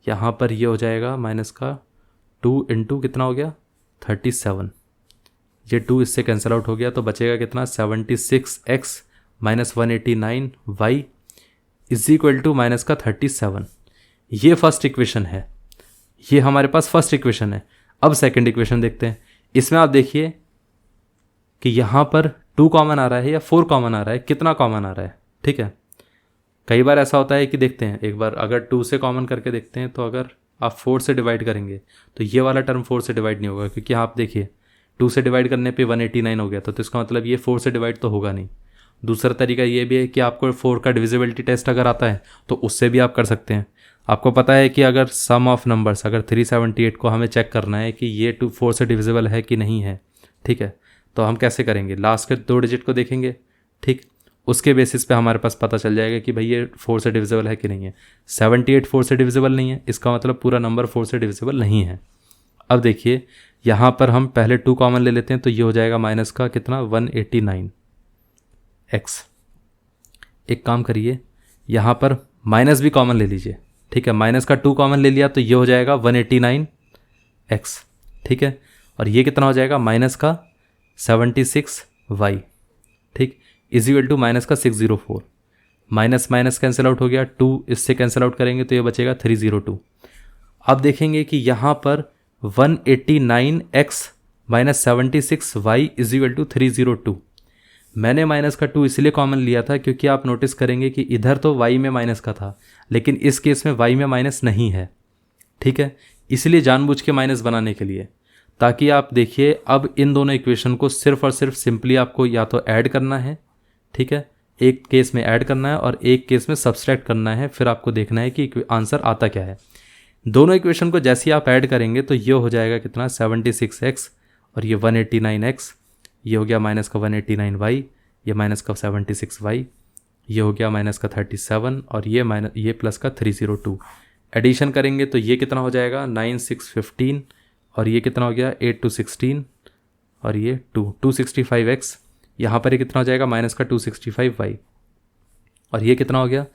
यहाँ पर ये हो जाएगा माइनस का 2 इंटू कितना हो गया 37, ये 2 इससे कैंसिल आउट हो गया तो बचेगा कितना 76x minus 189 y is equal to minus का 37। ये फर्स्ट इक्वेशन है, ये हमारे पास फर्स्ट इक्वेशन है। अब सेकंड इक्वेशन देखते हैं। इसमें आप देखिए कि यहाँ पर 2 कॉमन आ रहा है या 4 कॉमन आ रहा है, कितना कॉमन आ रहा है। ठीक है, कई बार ऐसा होता है कि देखते हैं एक बार, अगर 2 से कॉमन करके देखते हैं तो अगर आप 4 से डिवाइड करेंगे तो ये वाला टर्म 4 से डिवाइड नहीं होगा, क्योंकि आप देखिए 2 से डिवाइड करने पे 189 हो गया, तो इसका मतलब ये 4 से डिवाइड तो होगा नहीं। दूसरा तरीका ये भी है कि आपको 4 का डिविजिबिलिटी टेस्ट अगर आता है तो उससे भी आप कर सकते हैं। आपको पता है कि अगर सम ऑफ नंबर्स, अगर 378 को हमें चेक करना है कि ये 4 से डिविजिबल है कि नहीं है। ठीक है, तो हम कैसे करेंगे, लास्ट के 2 डिजिट को देखेंगे। ठीक, उसके बेसिस पे हमारे पास पता चल जाएगा कि भाई ये 4 से डिविजिबल है कि नहीं है। 78 4 से डिविजिबल नहीं है, इसका मतलब पूरा नंबर 4 से डिविजिबल नहीं है। अब देखिए यहाँ पर हम पहले 2 कॉमन ले लेते हैं तो ये हो जाएगा माइनस का कितना 189 x। एक काम करिए, यहाँ पर माइनस भी कॉमन ले लीजिए। ठीक है, माइनस का 2 कॉमन ले लिया तो ये हो जाएगा 189 x। ठीक है, और ये कितना हो जाएगा माइनस का 76 y। ठीक, इज इक्वल टू माइनस का 604, माइनस माइनस कैंसिल आउट हो गया, 2 इससे कैंसिल आउट करेंगे तो ये बचेगा 302। अब देखेंगे कि यहाँ पर 189x minus 76y is equal to 302। मैंने माइनस का 2 इसलिए कॉमन लिया था क्योंकि आप नोटिस करेंगे कि इधर तो y में माइनस का था, लेकिन इस केस में y में माइनस नहीं है। ठीक है, इसलिए जानबूझ के माइनस बनाने के लिए, ताकि आप देखिए अब इन दोनों इक्वेशन को सिर्फ और सिर्फ सिंपली आपको या तो ऐड करना है। ठीक है, एक केस में ऐड करना है और एक केस में सब्सट्रैक्ट करना है, फिर आपको देखना है कि आंसर आता क्या है। दोनों इक्वेशन को जैसे ही आप ऐड करेंगे तो ये हो जाएगा कितना 76x और ये 189x, ये हो गया माइनस का 189y, ये माइनस का 76y, ये हो गया माइनस का 37 और ये प्लस का 302। एडिशन करेंगे तो ये कितना हो जाएगा 9 6 15 और ये कितना हो गया 8 2 16 और ये 265x। यहाँ पर ये कितना हो जाएगा माइनस का 265y और ये कितना हो गया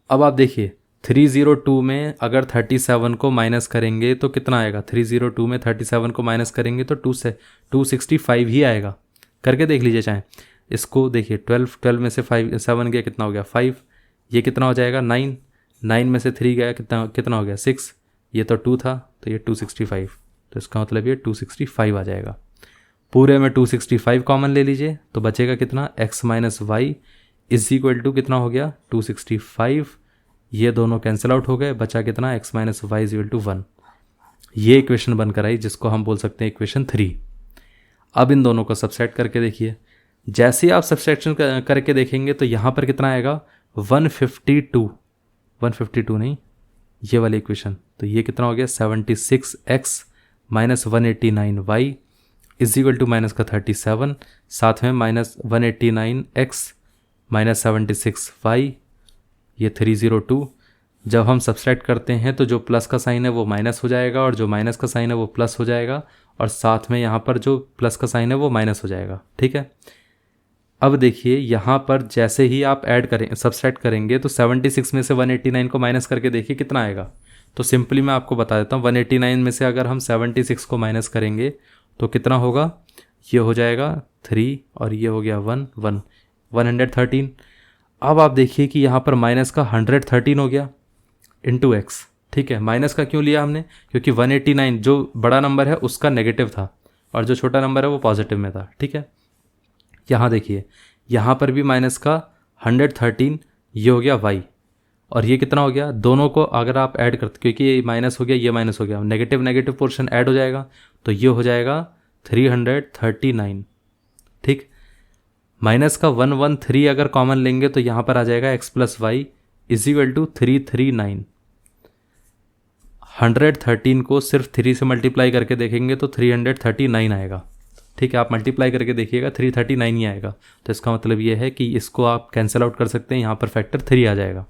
अब आप देखिए 302 में अगर 37 को माइनस करेंगे तो कितना आएगा, 302 में 37 को माइनस करेंगे तो 265 ही आएगा। करके देख लीजिए चाहे, इसको देखिए 12 में से 7 गया कितना हो गया 5, ये कितना हो जाएगा 9 में से 3 गया कितना हो गया 6, ये तो 2 था तो ये 265, तो इसका मतलब ये 265 आ जाएगा। पूरे में 265 कॉमन ले लीजिए तो बचेगा कितना, x minus y is equal to कितना हो गया 265, ये दोनों कैंसिल आउट हो गए, बचा कितना x minus y is equal to 1। ये इक्वेशन बनकर आई जिसको हम बोल सकते हैं इक्वेशन 3। अब इन दोनों को सबसेट करके देखिए, जैसे ही आप सबसेक्शन करके देखेंगे तो यहाँ पर कितना आएगा 152 नहीं, ये वाली इक्वेशन, तो ये कितना हो गया 76x minus 189y is equal to minus का 37, साथ में माइनस 189x माइनस 76y, ये 302। जब हम सब्सट्रैक्ट करते हैं तो जो प्लस का साइन है वो माइनस हो जाएगा और जो माइनस का साइन है वो प्लस हो जाएगा, और साथ में यहाँ पर जो प्लस का साइन है वो माइनस हो जाएगा। ठीक है, अब देखिए यहाँ पर जैसे ही आप ऐड करें सब्सट्रैक्ट करेंगे तो 76 में से 189 को माइनस करके देखिए कितना आएगा। तो सिंपली मैं आपको बता देता हूँ, 189 में से अगर हम 76 को माइनस करेंगे तो कितना होगा, ये हो जाएगा 3 और ये हो गया 113। अब आप देखिए कि यहाँ पर माइनस का 113 हो गया इंटू एक्स। ठीक है, माइनस का क्यों लिया हमने, क्योंकि 189 जो बड़ा नंबर है उसका नेगेटिव था और जो छोटा नंबर है वो पॉजिटिव में था। ठीक है, यहाँ देखिए यहाँ पर भी माइनस का 113, ये हो गया y, और ये कितना हो गया, दोनों को अगर आप ऐड करते, क्योंकि ये माइनस हो गया ये माइनस हो गया, नेगेटिव पोर्शन ऐड हो जाएगा तो ये हो जाएगा 339। ठीक, माइनस का 113 अगर कॉमन लेंगे तो यहाँ पर आ जाएगा x plus y is equal to 339। 113 को सिर्फ 3 से मल्टीप्लाई करके देखेंगे तो 339 आएगा। ठीक है, आप मल्टीप्लाई करके देखिएगा 339 ही आएगा, तो इसका मतलब ये है कि इसको आप कैंसिल आउट कर सकते हैं, यहाँ पर फैक्टर 3 आ जाएगा।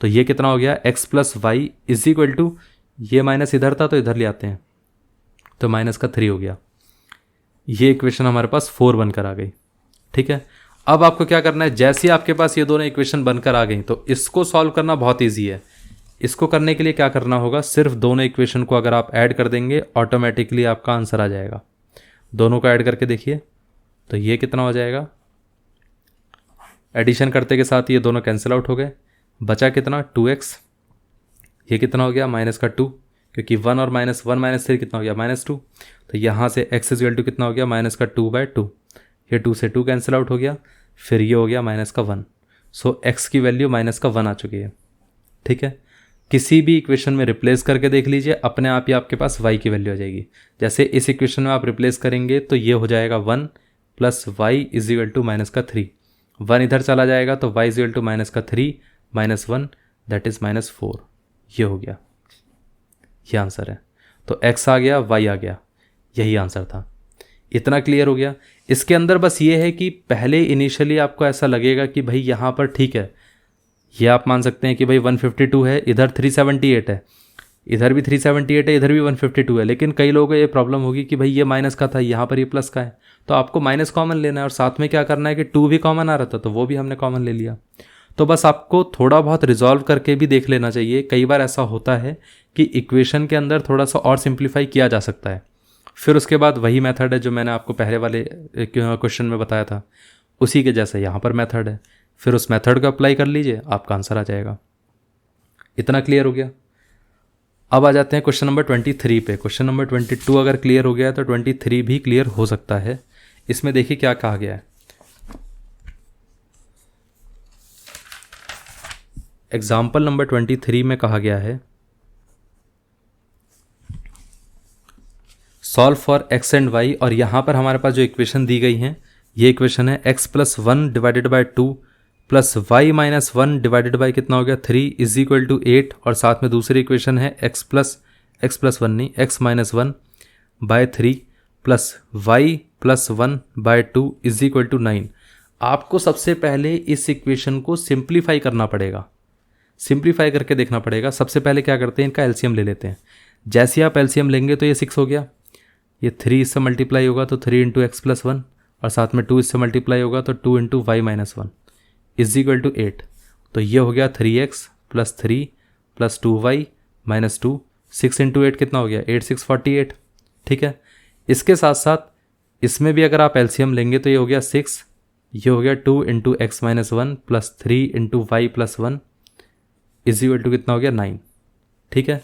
तो ये कितना हो गया x plus y is equal to, ये माइनस इधर था तो इधर ले आते हैं, तो माइनस का 3 हो गया। ये इक्वेशन हमारे पास 4 बनकर आ गई। ठीक है, अब आपको क्या करना है, जैसे ही आपके पास ये दोनों इक्वेशन बनकर आ गई तो इसको सॉल्व करना बहुत ईजी है। इसको करने के लिए क्या करना होगा, सिर्फ दोनों इक्वेशन को अगर आप ऐड कर देंगे ऑटोमेटिकली आपका आंसर आ जाएगा। दोनों को ऐड करके देखिए तो ये कितना हो जाएगा, एडिशन करते के साथ ये दोनों कैंसिल आउट हो गए, बचा कितना 2x, ये कितना हो गया माइनस का 2, क्योंकि 1 और माइनस 1 माइनस 3 कितना हो गया -2, तो यहाँ से x इज इक्वल टू कितना हो गया माइनस का 2/2, ये 2 से 2 कैंसिल आउट हो गया, फिर ये हो गया माइनस का 1। सो x की वैल्यू माइनस का 1 आ चुकी है। ठीक है, किसी भी इक्वेशन में रिप्लेस करके देख लीजिए, अपने आप ही आपके पास y की वैल्यू आ जाएगी। जैसे इस इक्वेशन में आप रिप्लेस करेंगे तो ये हो जाएगा 1 plus y is equal to minus का 3, 1 इधर चला जाएगा तो y is equal to minus का 3 माइनस 1 दैट इज -4, ये हो गया, ये आंसर है। तो x आ गया y आ गया, यही आंसर था। इतना क्लियर हो गया। इसके अंदर बस ये है कि पहले इनिशियली आपको ऐसा लगेगा कि भाई यहाँ पर ठीक है, ये आप मान सकते हैं कि भाई 152 है, इधर 378 है, इधर भी 378 है, इधर भी 152 है, लेकिन कई लोगों को ये प्रॉब्लम होगी कि भाई ये माइनस का था, यहाँ पर ये प्लस का है, तो आपको माइनस कॉमन लेना है और साथ में क्या करना है कि 2 भी कॉमन आ रहा था तो वो भी हमने कॉमन ले लिया। तो बस आपको थोड़ा बहुत रिजॉल्व करके भी देख लेना चाहिए। कई बार ऐसा होता है कि इक्वेशन के अंदर थोड़ा सा और सिंप्लीफाई किया जा सकता है, फिर उसके बाद वही मेथड है जो मैंने आपको पहले वाले क्वेश्चन में बताया था, उसी के जैसे यहाँ पर मेथड है, फिर उस मेथड को अप्लाई कर लीजिए, आपका आंसर आ जाएगा। इतना क्लियर हो गया। अब आ जाते हैं क्वेश्चन नंबर 23 पे। क्वेश्चन नंबर 22 अगर क्लियर हो गया तो 23 भी क्लियर हो सकता है। इसमें देखिए क्या कहा गया है। एग्जाम्पल नंबर 23 में कहा गया है solve for x and y, और यहाँ पर हमारे पास जो इक्वेशन दी गई हैं ये इक्वेशन है x plus 1 divided by 2 plus y minus 1 divided by कितना हो गया 3 इज इक्वल टू 8, और साथ में दूसरी इक्वेशन है x प्लस 1 नहीं x minus 1 by 3 plus y plus 1 by 2 is equal to 9। आपको सबसे पहले इस इक्वेशन को सिंप्लीफाई करना पड़ेगा, सिंप्लीफाई करके देखना पड़ेगा। सबसे पहले क्या करते हैं, इनका एलसीएम ले लेते हैं। जैसे आप एलसीएम लेंगे तो ये 6 हो गया, ये 3 इससे मल्टीप्लाई होगा तो 3 इंटू एक्स प्लस 1, और साथ में 2 इससे मल्टीप्लाई होगा तो 2 into y minus 1 is equal to 8, तो ये हो गया 3x plus 3 plus 2y minus 2, 6 into 8 कितना हो गया 8 6 48। ठीक है, इसके साथ साथ इसमें भी अगर आप एलसीएम लेंगे तो ये हो गया 6, ये हो गया 2 into x minus 1 plus 3 into y plus 1 is equal to कितना हो गया 9। ठीक है,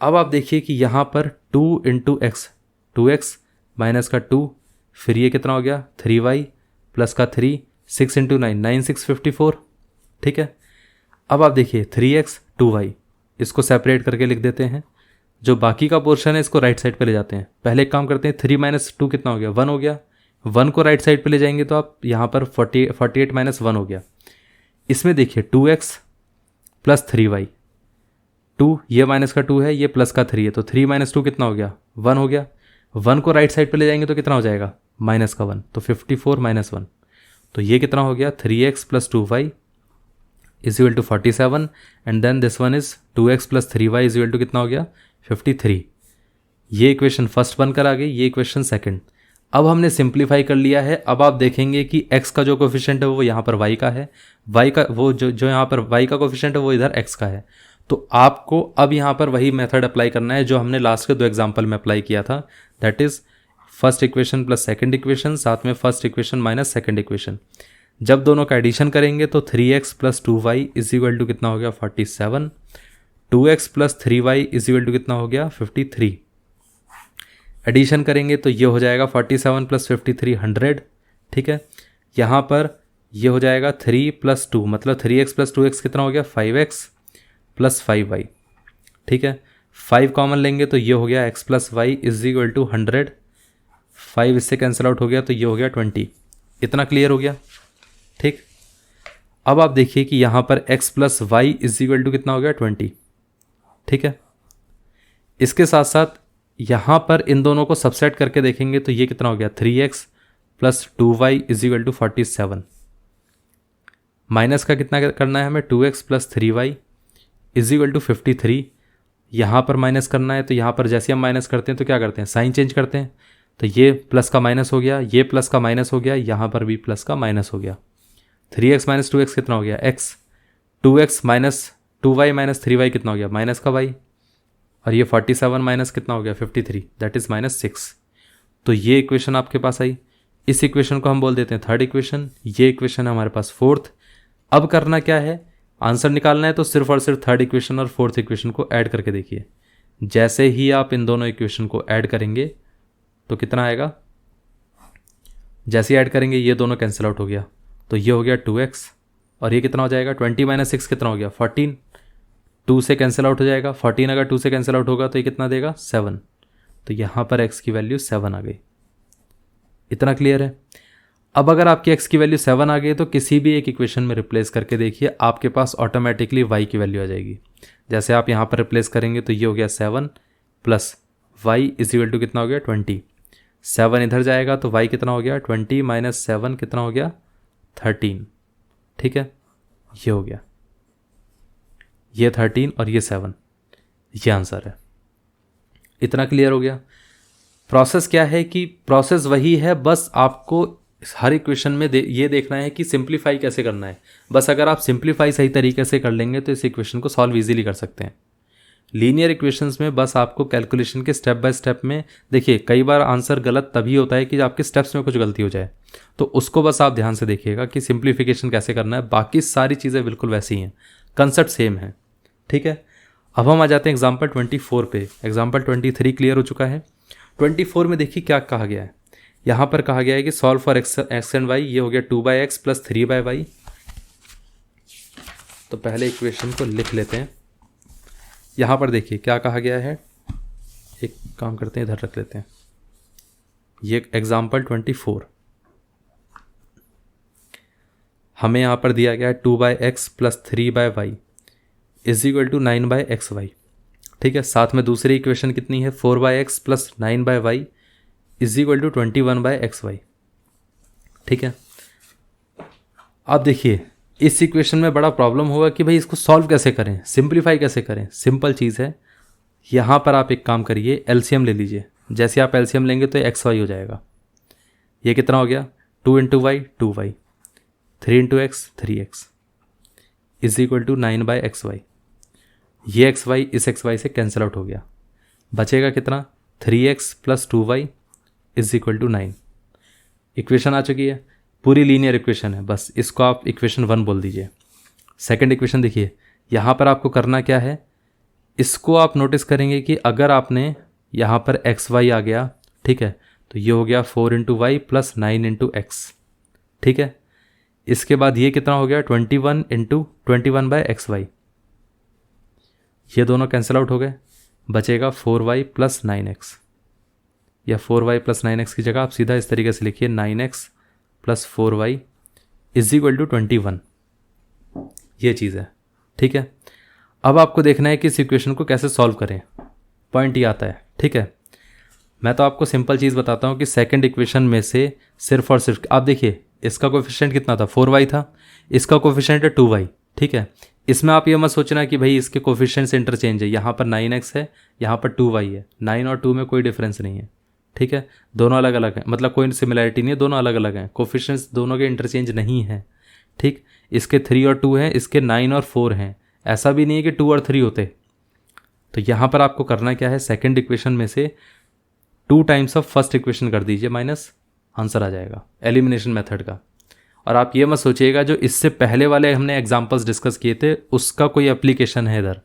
अब आप देखिए कि यहाँ पर 2 इंटू एक्स 2x माइनस का 2, फिर ये कितना हो गया 3y प्लस का 3, 6 इंटू 9 9 6 54। ठीक है, अब आप देखिए 3x 2y, इसको सेपरेट करके लिख देते हैं। जो बाकी का पोर्शन है इसको राइट साइड पे ले जाते हैं। पहले एक काम करते हैं, 3 माइनस 2 कितना हो गया 1 हो गया, 1 को राइट साइड पे ले जाएंगे तो आप यहाँ पर 48 माइनस 1 हो गया। इसमें देखिए 2x प्लस 3y, 2 ये माइनस का 2 है, ये प्लस का 3 है, तो 3 माइनस 2 कितना हो गया 1 हो गया। 1 को राइट साइड पे ले जाएंगे तो कितना हो जाएगा माइनस का 1, तो 54 माइनस 1, तो ये कितना हो गया 3x plus 2y is equal to 47 and then this one is 2x plus 3y is equal to कितना हो गया 53। ये इक्वेशन फर्स्ट बनकर आ गई, ये इक्वेशन सेकंड। अब हमने सिंप्लीफाई कर लिया है। अब आप देखेंगे कि x का जो कोफिशिएंट है वो यहाँ पर y का है, y का वो जो यहाँ पर y का कोफिशिएंट है वो इधर x का है। तो आपको अब यहाँ पर वही मेथड अप्लाई करना है जो हमने लास्ट के 2 एग्जाम्पल में अप्लाई किया था, that is first equation plus second equation, साथ में first equation minus second equation. जब दोनों का एडिशन करेंगे तो 3x plus 2y is equal to कितना हो गया 47, 2x plus 3y is equal to कितना हो गया 53। एडिशन करेंगे तो ये हो जाएगा 47 प्लस 53 100। ठीक है, यहाँ पर ये हो जाएगा 3 प्लस 2 मतलब 3x प्लस 2x कितना हो गया 5x प्लस 5y। ठीक है, 5 कॉमन लेंगे तो ये हो गया x plus y is equal to 100, 5 इससे कैंसिल आउट हो गया तो ये हो गया 20। इतना क्लियर हो गया। ठीक, अब आप देखिए कि यहाँ पर x plus y is equal to कितना हो गया 20। ठीक है, इसके साथ साथ यहाँ पर इन दोनों को सबसेट करके देखेंगे तो ये कितना हो गया 3x plus 2y is equal to 47। Minus का कितना करना है हमें 2x plus 3y is equal to 53। यहाँ पर माइनस करना है तो यहाँ पर जैसे हम माइनस करते हैं तो क्या करते हैं साइन चेंज करते हैं, तो ये प्लस का माइनस हो गया, ये प्लस का माइनस हो गया, यहाँ पर भी प्लस का माइनस हो गया। 3x माइनस 2x कितना हो गया x, 2x minus 2y minus 3y कितना हो गया माइनस का y, और ये 47 माइनस कितना हो गया 53 दैट इज़ माइनस 6। तो ये इक्वेशन आपके पास आई। इस इक्वेशन को हम बोल देते हैं थर्ड इक्वेशन, ये इक्वेशन है हमारे पास फोर्थ। अब करना क्या है, आंसर निकालना है तो सिर्फ और सिर्फ थर्ड इक्वेशन और फोर्थ इक्वेशन को ऐड करके देखिए। जैसे ही आप इन दोनों इक्वेशन को ऐड करेंगे तो कितना आएगा, जैसे ही ऐड करेंगे ये दोनों कैंसिल आउट हो गया, तो ये हो गया 2x और ये कितना हो जाएगा 20 माइनस 6 कितना हो गया 14, 2 से कैंसिल आउट हो जाएगा, 14 अगर 2 से कैंसिल आउट होगा तो ये कितना देगा 7, तो यहाँ पर x की वैल्यू 7 आ गई। इतना क्लियर है। अब अगर आपकी x की वैल्यू 7 आ गई तो किसी भी एक इक्वेशन में रिप्लेस करके देखिए, आपके पास ऑटोमेटिकली y की वैल्यू आ जाएगी। जैसे आप यहाँ पर रिप्लेस करेंगे तो ये हो गया 7 plus y is equal to कितना हो गया 20, 7 इधर जाएगा तो y कितना हो गया 20 माइनस 7 कितना हो गया 13। ठीक है, ये हो गया, ये 13 और ये 7, ये आंसर है। इतना क्लियर हो गया। प्रोसेस क्या है कि प्रोसेस वही है, बस आपको हर इक्वेशन में ये देखना है कि सिंप्लीफाई कैसे करना है। बस अगर आप सिंप्लीफाई सही तरीके से कर लेंगे तो इस इक्वेशन को सॉल्व इजीली कर सकते हैं। लीनियर इक्वेशंस में बस आपको कैलकुलेशन के स्टेप बाय स्टेप में देखिए, कई बार आंसर गलत तभी होता है कि आपके स्टेप्स में कुछ गलती हो जाए, तो उसको बस आप ध्यान से देखिएगा कि सिंप्लीफिकेशन कैसे करना है। बाकी सारी चीज़ें बिल्कुल वैसी ही हैं, कंसेप्ट सेम है। ठीक है, अब हम आ जाते हैं एग्जाम्पल 24 पे। एग्जाम्पल 23 क्लियर हो चुका है। 24 में देखिए क्या कहा गया है। यहाँ पर कहा गया है कि solve for x and y, ये हो गया 2/x प्लस 3/y। तो पहले इक्वेशन को लिख लेते हैं। यहाँ पर देखिए क्या कहा गया है, एक काम करते हैं इधर रख लेते हैं। ये एग्जाम्पल 24 हमें यहाँ पर दिया गया है 2/x plus 3/y is equal to 9/xy। ठीक है, साथ में दूसरी इक्वेशन कितनी है 4/x plus 9/y is equal to 21/xy। ठीक है, अब देखिए इस इक्वेशन में बड़ा प्रॉब्लम होगा कि भाई इसको सॉल्व कैसे करें, सिंप्लीफाई कैसे करें। सिंपल चीज़ है, यहाँ पर आप एक काम करिए, एलसीएम ले लीजिए। जैसे आप एलसीएम लेंगे तो XY हो जाएगा। ये कितना हो गया 2 into y 2y, 3 into x 3x is equal to 9/xy। ये एक्स वाई इस एक्स वाई से कैंसिल आउट हो गया, बचेगा कितना 3x plus 2y is equal to 9। Equation आ चुकी है, पूरी लीनियर इक्वेशन है, बस इसको आप इक्वेशन 1 बोल दीजिए। सेकंड इक्वेशन देखिए, यहाँ पर आपको करना क्या है, इसको आप नोटिस करेंगे कि अगर आपने यहाँ पर एक्स वाई आ गया, ठीक है, तो ये हो गया 4 into y plus 9 into x, ठीक है। इसके बाद ये कितना हो गया 21 इंटू 21 बाय एक्स वाई, ये दोनों कैंसिल आउट हो गए, बचेगा 4y प्लस 9x, या 4y प्लस 9x की जगह आप सीधा इस तरीके से लिखिए 9x plus 4y is equal to 21, ये चीज़ है, ठीक है। अब आपको देखना है कि इस इक्वेशन को कैसे सॉल्व करें, पॉइंट ये आता है, ठीक है। मैं तो आपको सिंपल चीज़ बताता हूँ कि सेकंड इक्वेशन में से सिर्फ और सिर्फ आप देखिए, इसका कोफिशिएंट कितना था 4y था, इसका कोफिशिएंट है 2y, ठीक है। इसमें आप ये मत सोचना कि भाई इसके कोफिशिएंट्स इंटरचेंज है, यहाँ पर 9x है, यहाँ पर 2y है, 9 और 2 में कोई डिफरेंस नहीं है, ठीक है, दोनों अलग अलग हैं, मतलब कोई सिमिलैरिटी नहीं है, दोनों अलग अलग हैं, कोफिशिएंट्स दोनों के इंटरचेंज नहीं है, ठीक। इसके 3 और 2 हैं, इसके 9 और 4 हैं, ऐसा भी नहीं है कि 2 और 3 होते। तो यहाँ पर आपको करना क्या है, सेकेंड इक्वेशन में से 2 टाइम्स ऑफ फर्स्ट इक्वेशन कर दीजिए माइनस, आंसर आ जाएगा एलिमिनेशन मेथड का। और आप ये मत सोचिएगा जो इससे पहले वाले हमने एग्जांपल्स डिस्कस किए थे उसका कोई एप्लीकेशन है इधर,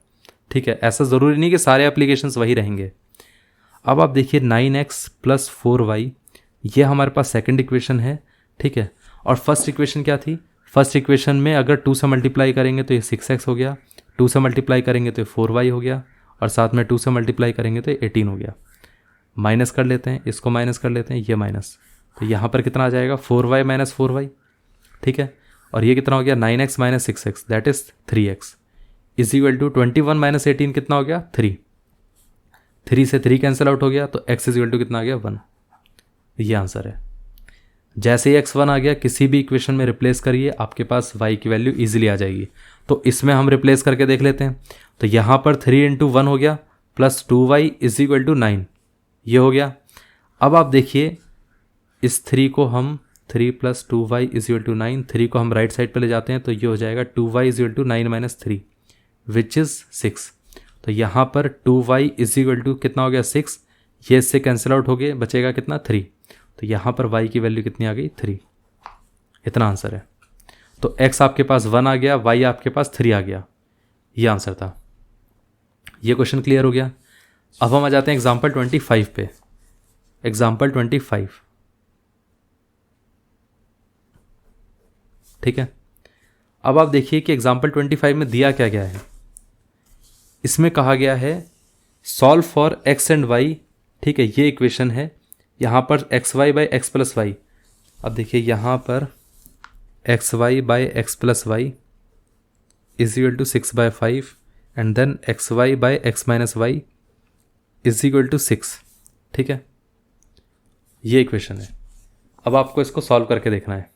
ठीक है, ऐसा ज़रूरी नहीं कि सारे एप्लीकेशंस वही रहेंगे। अब आप देखिए 9x प्लस 4y, ये हमारे पास सेकंड इक्वेशन है, ठीक है। और फर्स्ट इक्वेशन क्या थी, फर्स्ट इक्वेशन में अगर 2 से मल्टीप्लाई करेंगे तो ये 6x हो गया, 2 से मल्टीप्लाई करेंगे तो ये 4y हो गया, और साथ में 2 से मल्टीप्लाई करेंगे तो ये 18 हो गया। माइनस कर लेते हैं, इसको माइनस कर लेते हैं, ये माइनस, तो यहाँ पर कितना आ जाएगा 4y माइनस 4y, ठीक है। और ये कितना हो गया 9x minus 6x that is 3x is equal to 21 minus 18 कितना हो गया 3, 3 से 3 कैंसिल आउट हो गया, तो x इज इक्वल टू कितना आ गया 1, ये आंसर है। जैसे ही x1 आ गया किसी भी इक्वेशन में रिप्लेस करिए, आपके पास y की वैल्यू ईजिली आ जाएगी। तो इसमें हम रिप्लेस करके देख लेते हैं, तो यहाँ पर 3 इंटू 1 हो गया plus 2y is equal to 9, ये हो गया। अब आप देखिए इस 3 को हम 3 plus 2y is equal to 9, 3 को हम राइट साइड पे ले जाते हैं तो ये हो जाएगा 2y is equal to 9 minus 3 which is 6। तो यहाँ पर 2y इज इक्वल टू कितना हो गया 6, ये इससे कैंसिल आउट हो गए, बचेगा कितना 3, तो यहाँ पर y की वैल्यू कितनी आ गई 3, इतना आंसर है। तो x आपके पास 1 आ गया, y आपके पास 3 आ गया, ये आंसर था। ये क्वेश्चन क्लियर हो गया। अब हम आ जाते हैं एग्जाम्पल 25 पे। एग्जाम्पल 25, ठीक है। अब आप देखिए कि एग्जाम्पल 25 में दिया क्या गया है, इसमें कहा गया है solve for x and y, ठीक है, ये इक्वेशन है। यहाँ पर x y by x plus y, अब देखिए यहाँ पर x y by x plus y is equal to 6/5 and then x y by x minus y is equal to 6, ठीक है, ये इक्वेशन है। अब आपको इसको सॉल्व करके देखना है।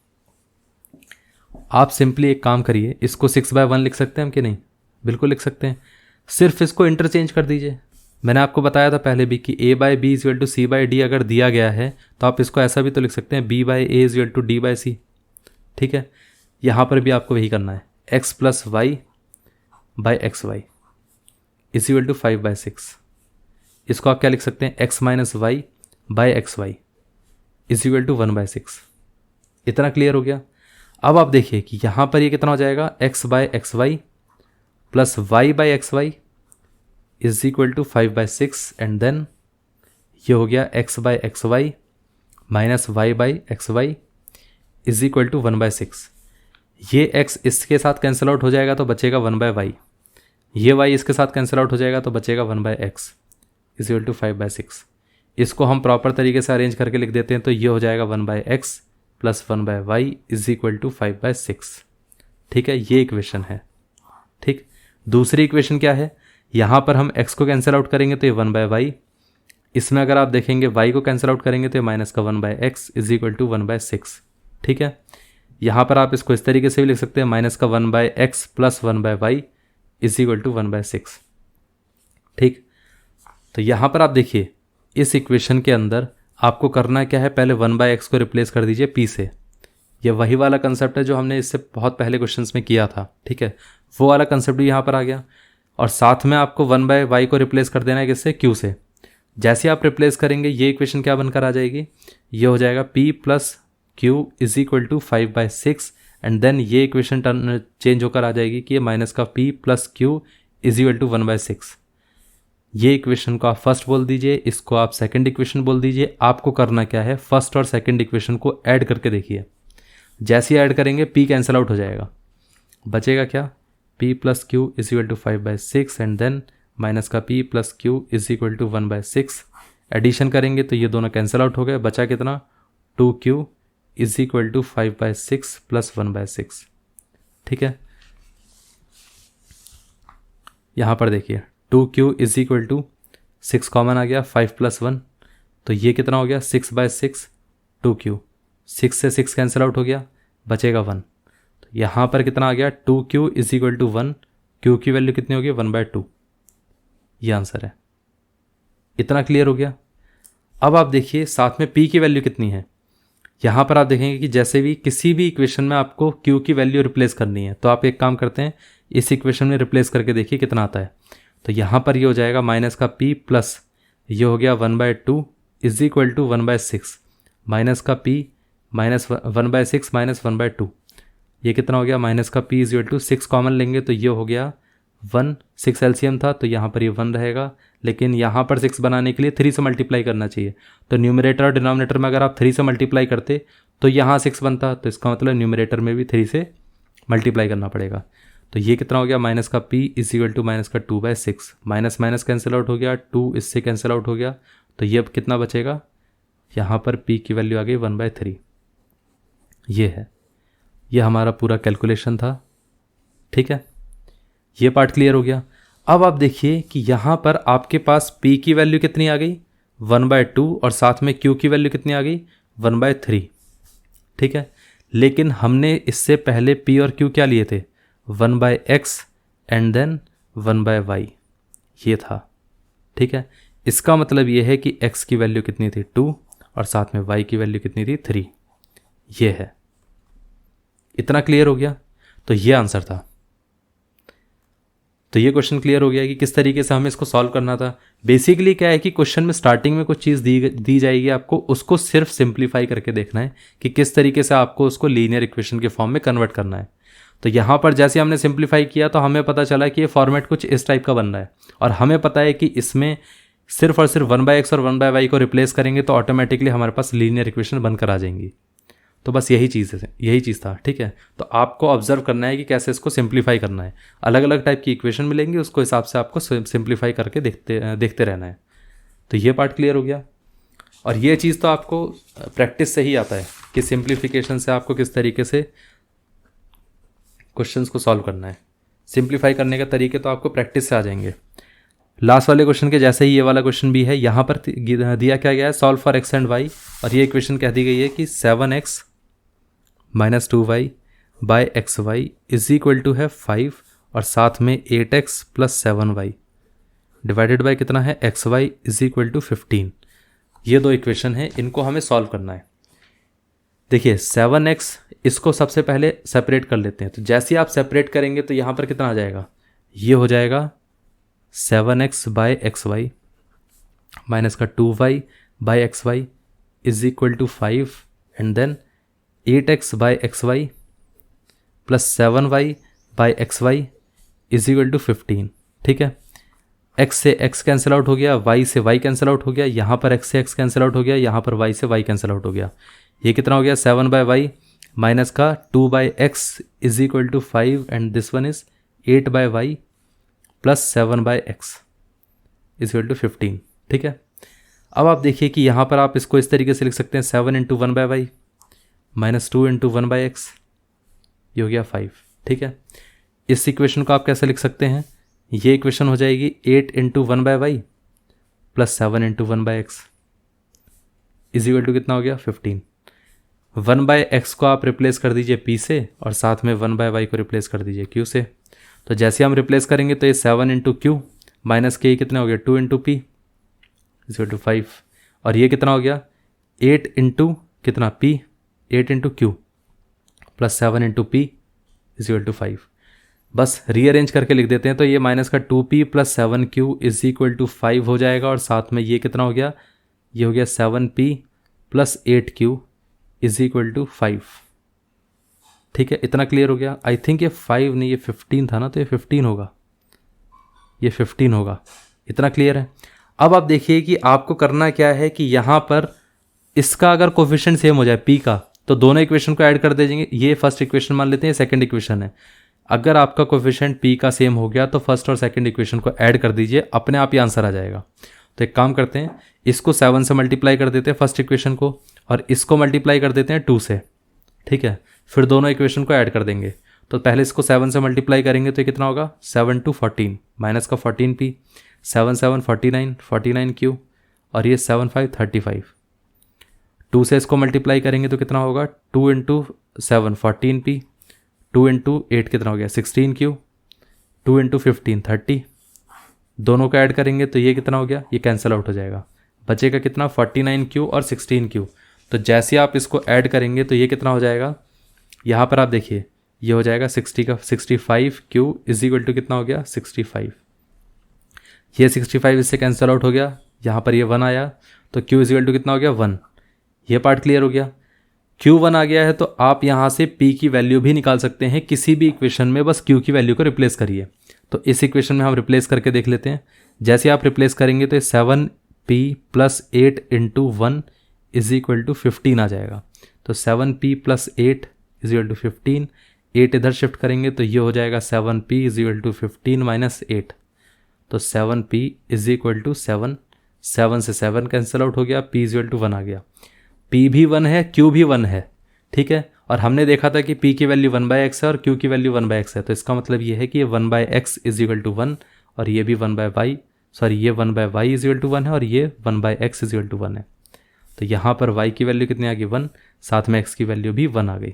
आप सिंपली एक काम करिए, इसको 6/1 लिख सकते हैं हम कि नहीं, बिल्कुल लिख सकते हैं, सिर्फ इसको इंटरचेंज कर दीजिए। मैंने आपको बताया था पहले भी कि a by b is equal to c by d अगर दिया गया है तो आप इसको ऐसा भी तो लिख सकते हैं b by a is equal to d by c, ठीक है। यहाँ पर भी आपको वही करना है, x plus y by x y is equal to 5/6। इसको आप क्या लिख सकते हैं, x minus y by x y is equal to 1/6। इतना क्लियर हो गया। अब आप देखिए कि यहाँ पर ये कितना हो जाएगा, x by x y plus y by x y is equal to 5/6 and then ये हो गया x by x y minus y by x y is equal to 1/6। ये x इसके साथ कैंसिल आउट हो जाएगा तो बचेगा 1/y, ये y इसके साथ कैंसिल आउट हो जाएगा तो बचेगा 1/x इज इक्वल टू 5/6। इसको हम प्रॉपर तरीके से अरेंज करके लिख देते हैं तो ये हो जाएगा 1/x plus 1/y is equal to 5/6, ठीक है, ये इक्वेशन है, ठीक। दूसरी इक्वेशन क्या है, यहाँ पर हम x को कैंसिल आउट करेंगे तो ये 1/y, इसमें अगर आप देखेंगे y को कैंसिल आउट करेंगे तो ये माइनस का 1/x इज इक्वल टू 1/6, ठीक है। यहाँ पर आप इसको इस तरीके से भी लिख सकते हैं, माइनस का 1/x plus 1/y is equal to 1/6, ठीक। तो यहाँ पर आप देखिए इस इक्वेशन के अंदर आपको करना क्या है, पहले 1/x को रिप्लेस कर दीजिए p से। ये वही वाला कंसेप्ट है जो हमने इससे बहुत पहले क्वेश्चंस में किया था, ठीक है, वो वाला कंसेप्ट भी यहाँ पर आ गया। और साथ में आपको 1/y को रिप्लेस कर देना है किससे, q से। जैसे आप रिप्लेस करेंगे ये इक्वेशन क्या बनकर आ जाएगी, ये हो जाएगा p plus q is equal to 5/6 and then ये इक्वेशन टर्न चेंज होकर आ जाएगी कि ये माइनस का p plus q is equal to 1/6। ये इक्वेशन को आप फर्स्ट बोल दीजिए, इसको आप सेकंड इक्वेशन बोल दीजिए। आपको करना क्या है, फर्स्ट और सेकंड इक्वेशन को ऐड करके देखिए। जैसे ही ऐड करेंगे p कैंसिल आउट हो जाएगा, बचेगा क्या, p plus q is equal to 5/6 and then minus का p plus q is equal to 1/6। Addition करेंगे तो ये दोनों कैंसिल आउट हो गए, बचा कितना, 2q is equal to 5/6 plus 1/6। ठीक है, यहाँ पर देखिए 2q is equal to 6 common आ गया, 5 प्लस 1 तो ये कितना हो गया, 6/6 2q, 6 से 6 कैंसिल आउट हो गया, बचेगा 1। तो यहाँ पर कितना आ गया, 2q is equal to 1, q की वैल्यू कितनी होगी, 1/2। ये आंसर है। इतना क्लियर हो गया। अब आप देखिए साथ में p की वैल्यू कितनी है। यहाँ पर आप देखेंगे कि जैसे भी किसी भी इक्वेशन में आपको q की वैल्यू रिप्लेस करनी है तो आप एक काम करते हैं, इस इक्वेशन में रिप्लेस करके देखिए कितना आता है। तो यहाँ पर ये हो जाएगा माइनस का p प्लस ये हो गया 1/2 इज इक्वल टू 1/6 माइनस का p माइनस 1/6 माइनस 1/2, ये कितना हो गया, माइनस का p is equal to 6 common लेंगे तो ये हो गया 1, 6 एलसीएम था तो यहाँ पर ये 1 रहेगा, लेकिन यहाँ पर 6 बनाने के लिए 3 से मल्टीप्लाई करना चाहिए। तो न्यूमरेटर और डिनोमिनेटर में अगर आप 3 से मल्टीप्लाई करते तो यहाँ 6 बनता, तो इसका मतलब न्यूमरेटर में भी 3 से मल्टीप्लाई करना पड़ेगा। तो ये कितना हो गया, माइनस का p is equal to minus का 2/6, माइनस माइनस कैंसिल आउट हो गया, 2 इससे कैंसिल आउट हो गया, तो ये अब कितना बचेगा, यहाँ पर p की वैल्यू आ गई 1/3। ये है, ये हमारा पूरा कैलकुलेशन था। ठीक है, ये पार्ट क्लियर हो गया। अब आप देखिए कि यहाँ पर आपके पास p की वैल्यू कितनी आ गई, 1/2 और साथ में q की वैल्यू कितनी आ गई, 1/3। ठीक है, लेकिन हमने इससे पहले p और q क्या लिए थे, 1/x एंड देन 1/y, ये था। ठीक है, इसका मतलब ये है कि x की वैल्यू कितनी थी, 2 और साथ में y की वैल्यू कितनी थी, 3। ये है। इतना क्लियर हो गया, तो ये आंसर था। तो ये क्वेश्चन क्लियर हो गया कि किस तरीके से हमें इसको सॉल्व करना था। बेसिकली क्या है कि क्वेश्चन में स्टार्टिंग में कुछ चीज़ दी जाएगी आपको, उसको सिर्फ सिंप्लीफाई करके देखना है कि किस तरीके से आपको उसको लीनियर इक्वेशन के फॉर्म में कन्वर्ट करना है। तो यहाँ पर जैसे हमने सिंप्लीफाई किया तो हमें पता चला कि ये फॉर्मेट कुछ इस टाइप का बन रहा है, और हमें पता है कि इसमें सिर्फ और सिर्फ 1/x और 1/y को रिप्लेस करेंगे तो ऑटोमेटिकली हमारे पास लीनियर इक्वेशन बनकर आ जाएंगी। तो बस यही चीज़ था। ठीक है, तो आपको ऑब्जर्व करना है कि कैसे इसको सिंप्लीफाई करना है। अलग अलग टाइप की इक्वेशन मिलेंगी, उसको हिसाब से आपको सिंप्लीफाई करके देखते रहना है। तो ये पार्ट क्लियर हो गया, और ये चीज़ तो आपको प्रैक्टिस से ही आता है कि सिंप्लीफिकेशन से आपको किस तरीके से क्वेश्चंस को सॉल्व करना है। सिंप्लीफाई करने के तरीके तो आपको प्रैक्टिस से आ जाएंगे। लास्ट वाले क्वेश्चन के जैसे ही ये वाला क्वेश्चन भी है, यहाँ पर दिया क्या गया है, solve for x and y, और ये इक्वेशन कह दी गई है कि 7x minus 2y by xy is equal to है 5 और साथ में 8x plus 7y divided by कितना है, xy इज इक्वल टू 15। ये दो इक्वेशन है, इनको हमें सॉल्व करना है। देखिए 7x, इसको सबसे पहले सेपरेट कर लेते हैं। तो जैसे ही आप सेपरेट करेंगे तो यहाँ पर कितना आ जाएगा, ये हो जाएगा 7x बाय xy माइनस का 2y by xy is equal to 5 and then 8x by xy plus 7y by xy is equal to 15। ठीक है, x से x कैंसिल आउट हो गया, y से y कैंसिल आउट हो गया, यहाँ पर x से x कैंसिल आउट हो गया, यहाँ पर y से y कैंसिल आउट हो गया। ये कितना हो गया, 7 बाय y माइनस का 2 by x is equal to 5 and this one is 8 by y plus 7 by x is equal to 15। ठीक है, अब आप देखिए कि यहाँ पर आप इसको इस तरीके से लिख सकते हैं, 7 into 1 by y minus 2 into 1 by x, ये हो गया 5। ठीक है, इस इक्वेशन को आप कैसे लिख सकते हैं, ये इक्वेशन हो जाएगी 8 into 1 by y plus 7 into 1 by x is equal to कितना हो गया, 15। 1 बाय x को आप रिप्लेस कर दीजिए p से, और साथ में 1 बाय y को रिप्लेस कर दीजिए q से। तो जैसे हम रिप्लेस करेंगे तो ये 7 इंटू क्यू माइनस के कितना हो गया, 2 into p is equal to 5, और ये कितना हो गया, 8 इंटू कितना p, 8 into q plus 7 into p is equal to 5। बस रीअरेंज करके लिख देते हैं। तो ये माइनस का 2p plus 7q is equal to 5 हो जाएगा, और साथ में ये कितना हो गया, ये हो गया 7p plus 8q is equal to 5। ठीक है, इतना क्लियर हो गया। आई थिंक ये 5 नहीं, ये 15 था ना, तो ये 15 होगा, ये 15 होगा। इतना क्लियर है। अब आप देखिए कि आपको करना क्या है कि यहाँ पर इसका अगर कोफिशिएंट सेम हो जाए p का, तो दोनों इक्वेशन को ऐड कर दीजिए। ये फर्स्ट इक्वेशन मान लेते हैं, सेकंड इक्वेशन है। अगर आपका कोफिशिएंट p का सेम हो गया तो फर्स्ट और सेकंड इक्वेशन को ऐड कर दीजिए, अपने आप ही आंसर आ जाएगा। तो एक काम करते हैं, इसको 7 से मल्टीप्लाई कर देते हैं फर्स्ट इक्वेशन को, और इसको मल्टीप्लाई कर देते हैं 2 से। ठीक है, फिर दोनों इक्वेशन को ऐड कर देंगे। तो पहले इसको 7 से मल्टीप्लाई करेंगे तो ये कितना होगा, 7 टू 14 माइनस का 14p, 7 7 49, 49q, और ये 7 5 35। 2 से इसको मल्टीप्लाई करेंगे तो कितना होगा, 2 इंटू 7 14p, 2 इंटू 8 कितना हो गया 16q, 2 इंटू 15 30। दोनों को ऐड करेंगे तो ये कितना हो गया, ये कैंसिल आउट हो जाएगा, बचेगा कितना 49q और 16q। तो जैसे आप इसको ऐड करेंगे तो ये कितना हो जाएगा, यहाँ पर आप देखिए ये हो जाएगा 60 का 65q इज इक्वल टू कितना हो गया 65। ये 65 इससे कैंसिल आउट हो गया, यहाँ पर ये 1 आया, तो q इज इक्वल टू कितना हो गया 1। ये पार्ट क्लियर हो गया। q1 आ गया है तो आप यहाँ से p की वैल्यू भी निकाल सकते हैं किसी भी इक्वेशन में, बस q की वैल्यू को रिप्लेस करिए। तो इस इक्वेशन में हम रिप्लेस करके देख लेते हैं। जैसे आप रिप्लेस करेंगे तो 7p plus 8 into 1 is equal to 15 आ जाएगा। तो 7p plus 8 is equal to 15, 8 इधर शिफ्ट करेंगे तो ये हो जाएगा 7p is equal to 15 minus 8। तो 7p इज इक्वल टू 7, 7 से 7 कैंसिल आउट हो गया, p इज इक्वल टू 1 आ गया। p भी 1 है, q भी 1 है। ठीक है, और हमने देखा था कि p की वैल्यू 1/x है और q की वैल्यू 1/x है। तो इसका मतलब ये है कि ये 1/x इज इक्वल टू 1, और ये भी 1/y, सॉरी ये 1/y इज इक्वल टू 1 है, और ये 1/x इज इक्वल टू 1 है। तो यहाँ पर y की वैल्यू कितनी आ गई 1, साथ में x की वैल्यू भी 1 आ गई।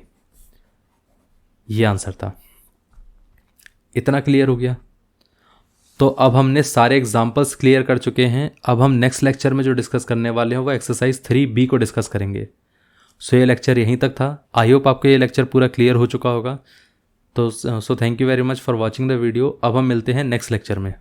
ये आंसर था। इतना क्लियर हो गया। तो अब हमने सारे एग्जाम्पल्स क्लियर कर चुके हैं। अब हम नेक्स्ट लेक्चर में जो डिस्कस करने वाले हैं वो एक्सरसाइज 3B को डिस्कस करेंगे। सो ये लेक्चर यहीं तक था। आई होप आपको ये लेक्चर पूरा क्लियर हो चुका होगा। तो thank you very much for watching the video. अब हम मिलते हैं नेक्स्ट लेक्चर में।